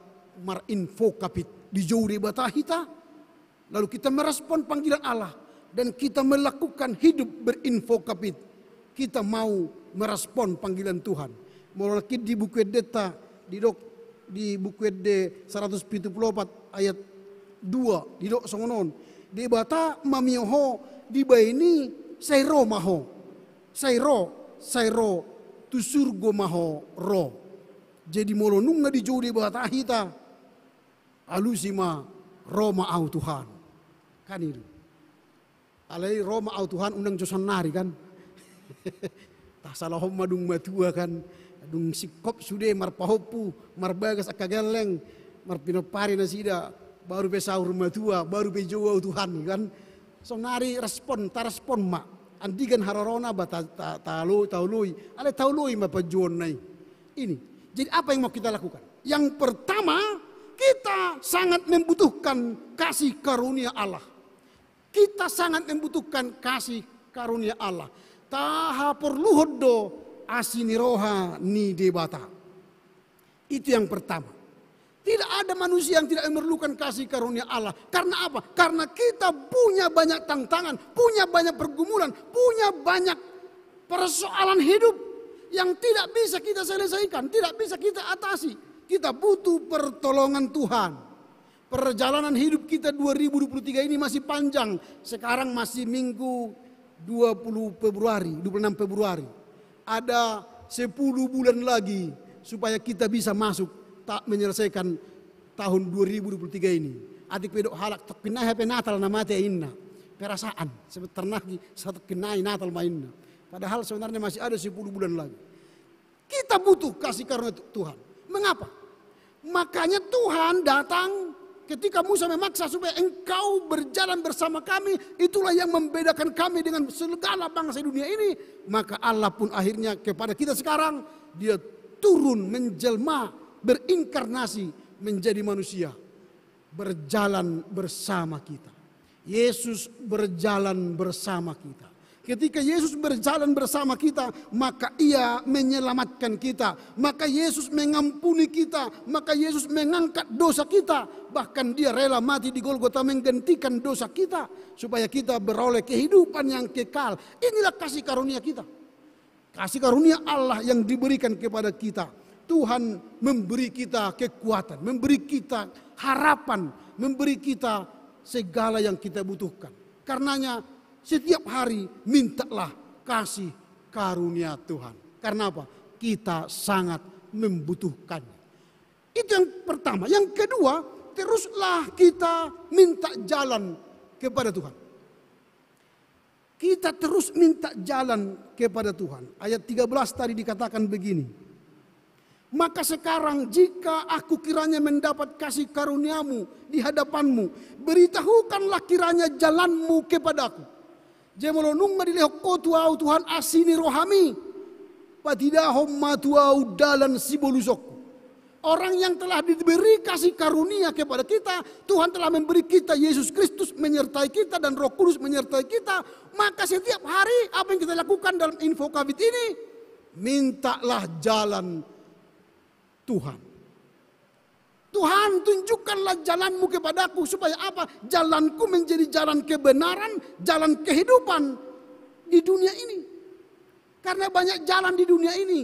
mar info kapit di jauh debata kita. Lalu kita merespon panggilan Allah. Dan kita melakukan hidup berinfo kapit. Kita mau merespon panggilan Tuhan. Mulai di buku deta di buku de 174 ayat 2 di dok songonon di bata mamioho di baini sairo maho sairo tu surgo maho ro. Jadi molonung na di jauh di bata hita alusima Roma au Tuhan kan itu alai Roma au Tuhan undang josan nari kan tak salah madung matua kan dung sikop sude marpahopu marbagas akagaleng marpinopari nasida baru be sahur matua baru be jowa Tuhan kan so nari respon tarespon mak andigan harorona bata taului ale taului mapajuon nai ini. Jadi apa yang mau kita lakukan? Yang pertama, kita sangat membutuhkan kasih karunia Allah. Kita sangat membutuhkan kasih karunia Allah. Taha perluhodo asini roha ni debata. Itu yang pertama. Tidak ada manusia yang tidak memerlukan kasih karunia Allah. Karena apa? Karena kita punya banyak tantangan, punya banyak pergumulan, punya banyak persoalan hidup yang tidak bisa kita selesaikan, tidak bisa kita atasi. Kita butuh pertolongan Tuhan. Perjalanan hidup kita 2023 ini masih panjang. Sekarang masih minggu 26 Februari. Ada 10 bulan lagi supaya kita bisa masuk tak menyelesaikan tahun 2023 ini. Adik pedok halak tak kena hape Natal na mate inna. Perasaan sebentar lagi satu kenai Natal mainna. Padahal sebenarnya masih ada 10 bulan lagi. Kita butuh kasih karunia Tuhan. Mengapa? Makanya Tuhan datang ketika Musa memaksa supaya engkau berjalan bersama kami, itulah yang membedakan kami dengan segala bangsa dunia ini. Maka Allah pun akhirnya kepada kita sekarang, dia turun menjelma, berinkarnasi menjadi manusia. Berjalan bersama kita. Yesus berjalan bersama kita. Ketika Yesus berjalan bersama kita, maka ia menyelamatkan kita. Maka Yesus mengampuni kita. Maka Yesus mengangkat dosa kita. Bahkan dia rela mati di Golgota menggantikan dosa kita. Supaya kita beroleh kehidupan yang kekal. Inilah kasih karunia kita. Kasih karunia Allah yang diberikan kepada kita. Tuhan memberi kita kekuatan. Memberi kita harapan. Memberi kita segala yang kita butuhkan. Karenanya setiap hari mintalah kasih karunia Tuhan. Karena apa? Kita sangat membutuhkannya. Itu yang pertama. Yang kedua, teruslah kita minta jalan kepada Tuhan. kita terus minta jalan kepada Tuhan. Ayat 13 tadi dikatakan begini. Maka sekarang jika aku kiranya mendapat kasih karuniamu di hadapanmu, beritahukanlah kiranya jalanmu kepadaku. Jemolonung madileho kotuau Tuhan asini rohami, patidahom matuau dalan sibolusokku. Orang yang telah diberi kasih karunia kepada kita, Tuhan telah memberi kita Yesus Kristus menyertai kita dan Roh Kudus menyertai kita. Maka setiap hari apa yang kita lakukan dalam info kabit ini, mintalah jalan Tuhan. Tuhan, tunjukkanlah jalanmu kepadaku supaya apa? Jalanku menjadi jalan kebenaran, jalan kehidupan di dunia ini. Karena banyak jalan di dunia ini.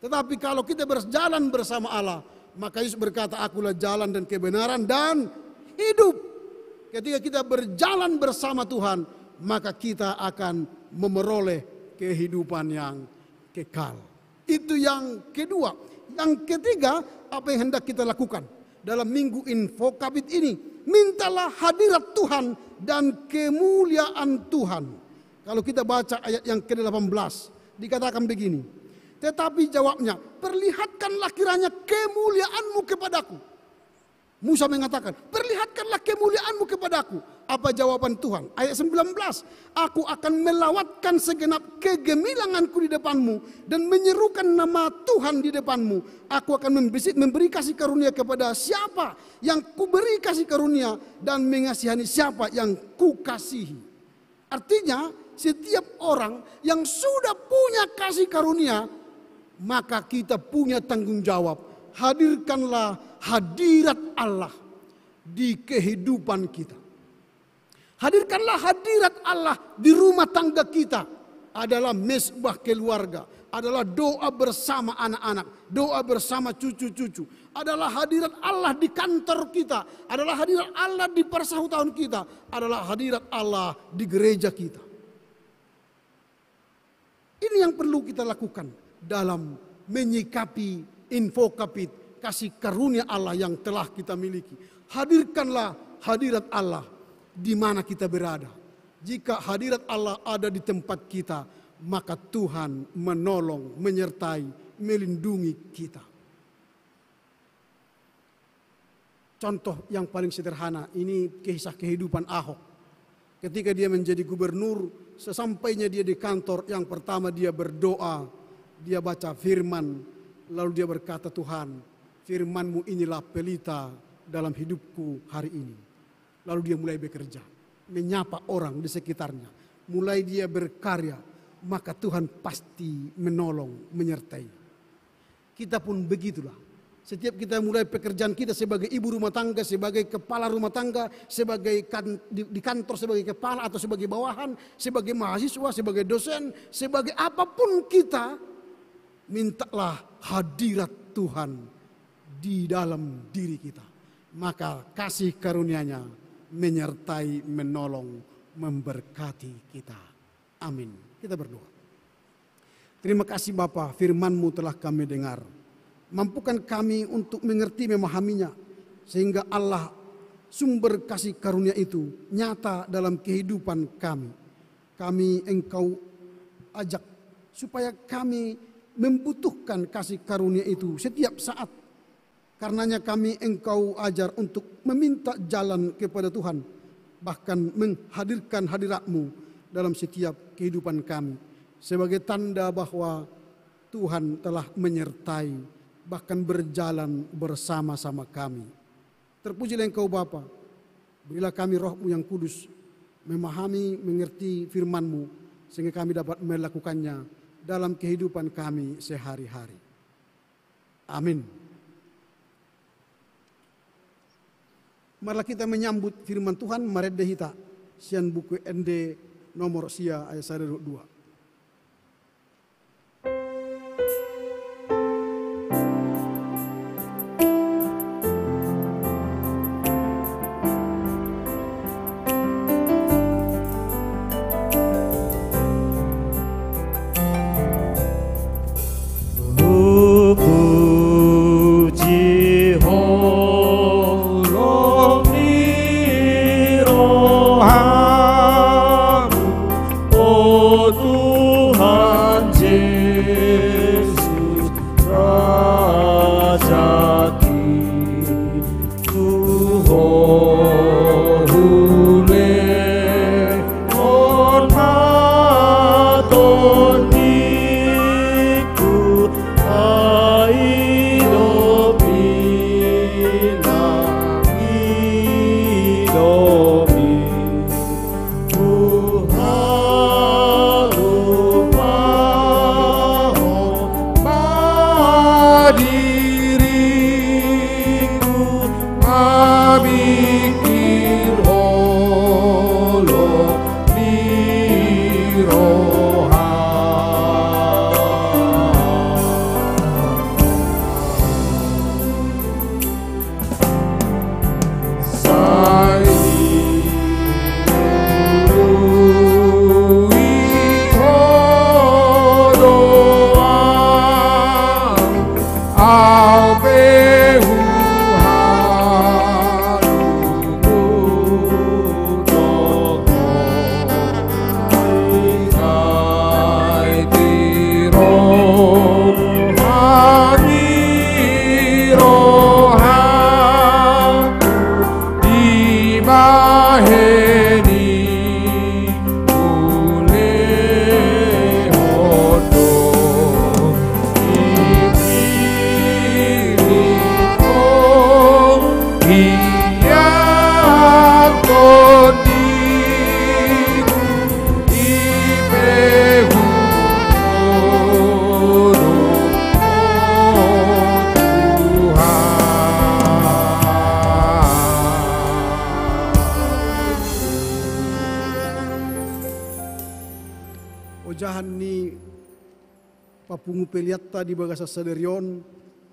Tetapi kalau kita berjalan bersama Allah, maka Yesus berkata, akulah jalan dan kebenaran dan hidup. Ketika kita berjalan bersama Tuhan, maka kita akan memperoleh kehidupan yang kekal. Itu yang kedua. Yang ketiga, apa yang hendak kita lakukan dalam minggu info kabit ini? Mintalah hadirat Tuhan dan kemuliaan Tuhan. Kalau kita baca ayat yang ke-18, dikatakan begini. Tetapi jawabnya, perlihatkanlah kiranya kemuliaanmu kepadaku. Musa mengatakan, perlihatkanlah kemuliaanmu kepadaku. Apa jawaban Tuhan? Ayat 19, aku akan melawatkan segenap kegemilanganku di depanmu dan menyerukan nama Tuhan di depanmu. Aku akan memberi kasih karunia kepada siapa yang kuberi kasih karunia dan mengasihani siapa yang kukasihi. Artinya, setiap orang yang sudah punya kasih karunia, maka kita punya tanggung jawab. Hadirkanlah hadirat Allah di kehidupan kita. Hadirkanlah hadirat Allah di rumah tangga kita. Adalah mesbah keluarga. Adalah doa bersama anak-anak. Doa bersama cucu-cucu. Adalah hadirat Allah di kantor kita. Adalah hadirat Allah di persaudaraan kita. Adalah hadirat Allah di gereja kita. Ini yang perlu kita lakukan dalam menyikapi info kabit kasih karunia Allah yang telah kita miliki. Hadirkanlah hadirat Allah di mana kita berada. Jika hadirat Allah ada di tempat kita, maka Tuhan menolong, menyertai, melindungi kita. Contoh yang paling sederhana, ini kisah kehidupan Ahok. Ketika dia menjadi gubernur, sesampainya dia di kantor, yang pertama dia berdoa, dia baca firman, lalu dia berkata, Tuhan, firman-Mu inilah pelita dalam hidupku hari ini. Lalu dia mulai bekerja, menyapa orang di sekitarnya. Mulai dia berkarya, maka Tuhan pasti menolong, menyertai. Kita pun begitulah. Setiap kita mulai pekerjaan kita sebagai ibu rumah tangga, sebagai kepala rumah tangga, sebagai di kantor sebagai kepala atau sebagai bawahan, sebagai mahasiswa, sebagai dosen, sebagai apapun kita, mintalah hadirat Tuhan di dalam diri kita. Maka kasih karunia-Nya menyertai, menolong, memberkati kita. Amin. Kita berdoa. Terima kasih Bapa, firman-Mu telah kami dengar. Mampukan kami untuk mengerti, memahaminya. Sehingga Allah sumber kasih karunia itu nyata dalam kehidupan kami. Kami Engkau ajak supaya kami membutuhkan kasih karunia itu setiap saat. Karenanya kami Engkau ajar untuk meminta jalan kepada Tuhan. Bahkan menghadirkan hadirat-Mu dalam setiap kehidupan kami. Sebagai tanda bahwa Tuhan telah menyertai, bahkan berjalan bersama-sama kami. Terpujilah Engkau Bapa. Berilah kami Roh-Mu yang kudus, memahami, mengerti firman-Mu, sehingga kami dapat melakukannya dalam kehidupan kami sehari-hari. Amin. Marilah kita menyambut firman Tuhan. Maret dehita sian buku ND nomor sia ayat 1 2. domi Tuhan lupaho diriku mamikir holo ni roha Ojahan ni papungu peliatta di bagasa saderion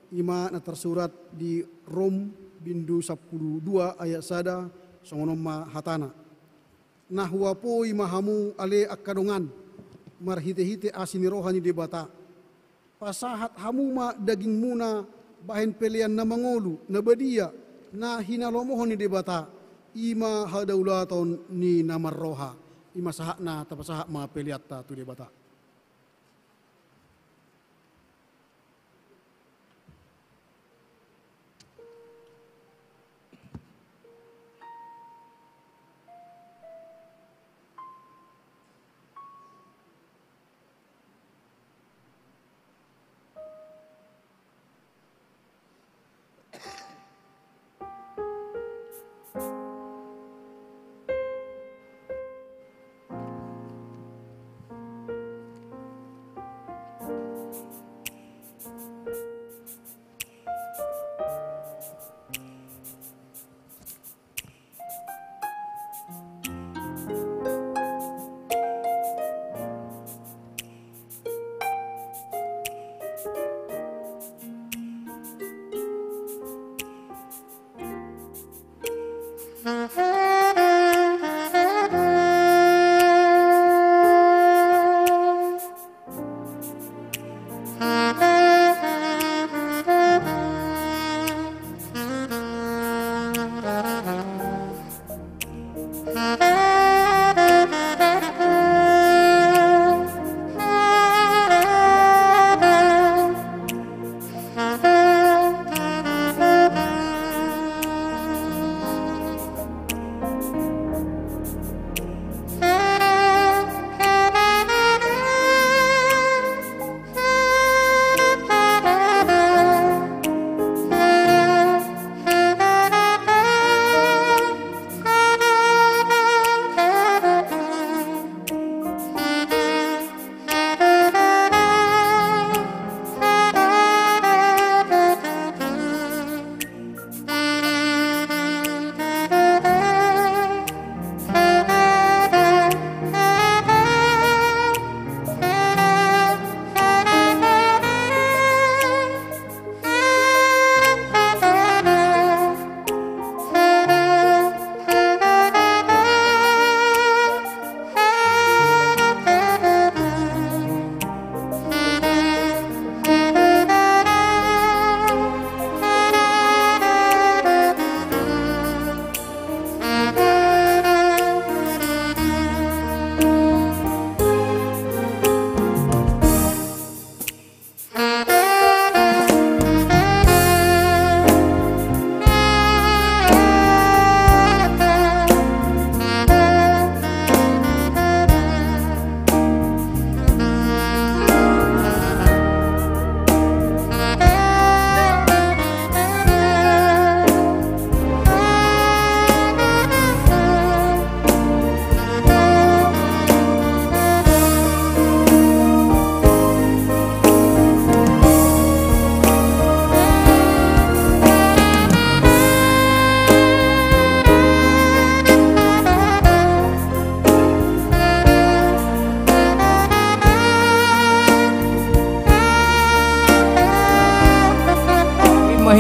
ima na tersurat di Rom bindu 12 ayat sada songonoma hatana. Nah huapo imahamu ale akadongan marhite-hite asini rohani debata. Pasahat hamu ma daging muna bahen pelian na mangolu na badia na hinalomohon ni debata ima hadaulaton ni namar roha. Ima sahak na tapasahak ma peliatta tu debata.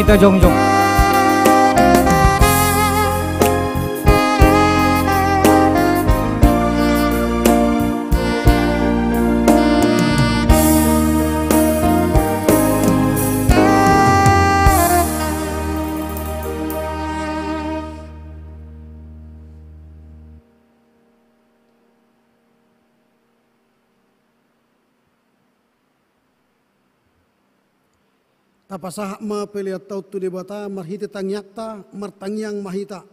mahita jongjong. Tapasah ma peliat tau tu debata marhite tangyakta martangyang mahita.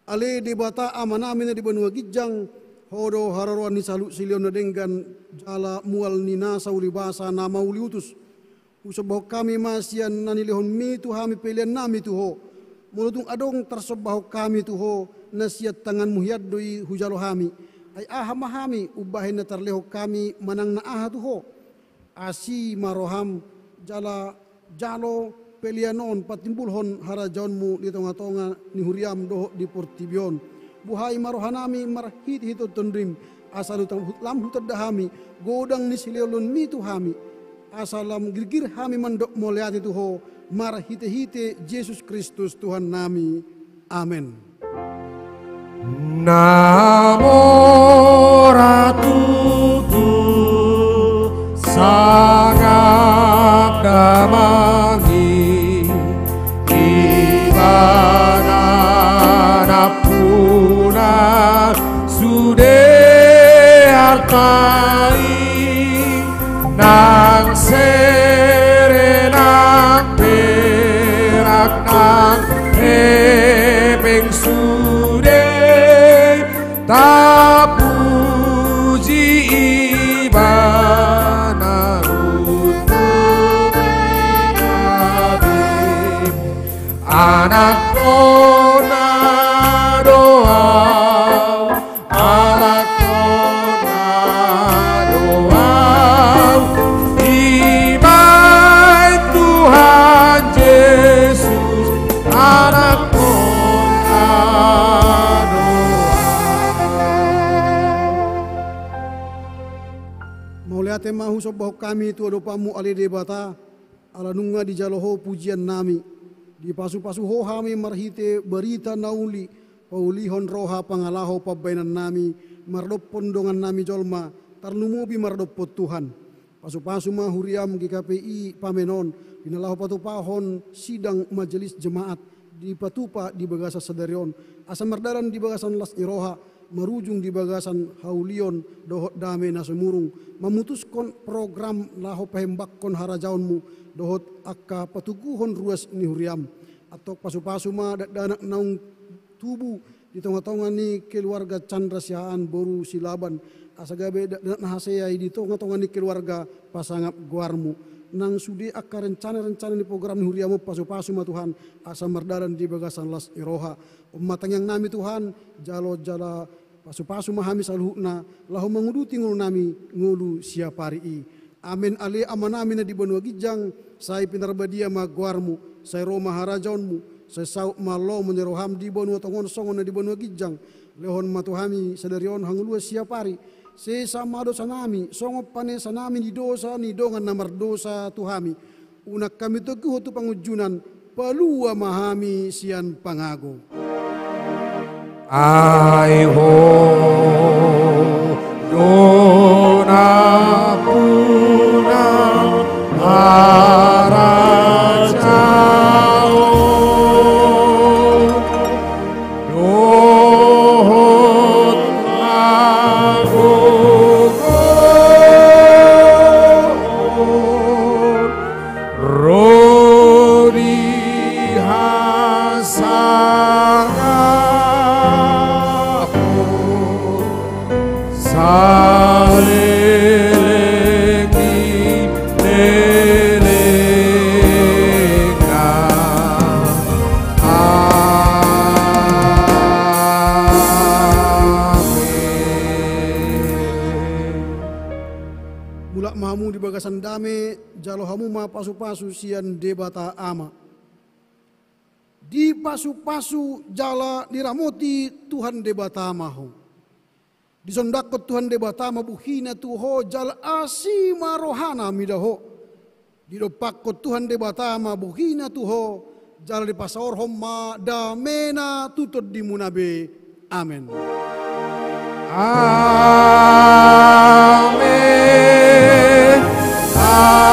Ale debata amanamina di benua gijang hodo hararuan ni salu silion na denggan jala mual ni nasa uli basa nama uli utus. Usabaho kami masian nanilihon mi tuhami pelian nami tuho. Mulutung adong tersebaho kami tuho nasiat tangan muhiad doi hujalo hami. Ay ahamahami ubahin na terleho kami manang na aha tuho. Asi maroham jalo pelianon patimbulhon harajaonmu di tonga-tonga ni huriam doho di portibion. Buhay marohanami marhit hito tondrim asal lam hutadahami godang ni siliolon mi tuhami asalam girgir hami mandok moleati tuho marhite-hite Yesus Kristus Tuhan nami. Amen. Namo Ratuku sangat damangi ibadah puna sude hartai nang serenang perak nang ebeng sude tak puji ibadah untuk Nabi anak kona doa anak kona doa iman Tuhan Yesus anak kona Mauliate mahu sobaho kami tu adopamu ali debata ala nunga di jaloho pujian nami di pasu-pasu ho hami marhite berita nauli paulihon roha pangalaho pabainan nami mardop pondongan nami jolma tarnumubi mardopot Tuhan pasu-pasu mahuriam GKPI pamenon dinalaho patupahon sidang majelis jemaat di patupa di bagasa sadarion asa mardaran di bagasan las iroha marujung di bagasan haulion dohot dame nasumurung memutuskan program laho pahembakkon harajaonmu dohot akka patuguhon ruas ni huriam atau pasu-pasu ma danak naung tubuh di tengah-tengah ni keluarga Chandra Sihaan boru silaban asagabe danak nahaseyai di tengah-tengah ni keluarga pasangap guarmu nang sudi akka rencana-rencana ni program ni huriamu pasu-pasu ma Tuhan asa mardaran di bagasan las iroha umatang yang nami Tuhan jalo-jala pasu-pasu mahami saluhna lahu menguduti ngulu nami ngulu siapari. Amin ali amanami na di benua gijang sai pinarbadia magwarmu sai roma harajaonmu sai sau malo menyeroham di benua tongon songon na di benua gijang lehon matuhami sadarion hangulua siapari se sama dosa nami songo pane sanami di dosa ni dongan namar dosa tuhami unak kami teguh tu pangujunan palua mahami sian pangago. Ai ho dona puna harajao dohot agogo rodi hasanga Saleleki nelenga Amin. Mulak mahamu di bagasan dame jalo hamu ma pasu-pasu sian debata ama di pasu-pasu jala diramoti Tuhan debata mahu di sondakot Tuhan debata mabuhina tuho jal asima rohana midaho di dopakot Tuhan debata mabuhina tuho jala di pasaor homma damena tutut di munabe. Amin. Amin. Amin.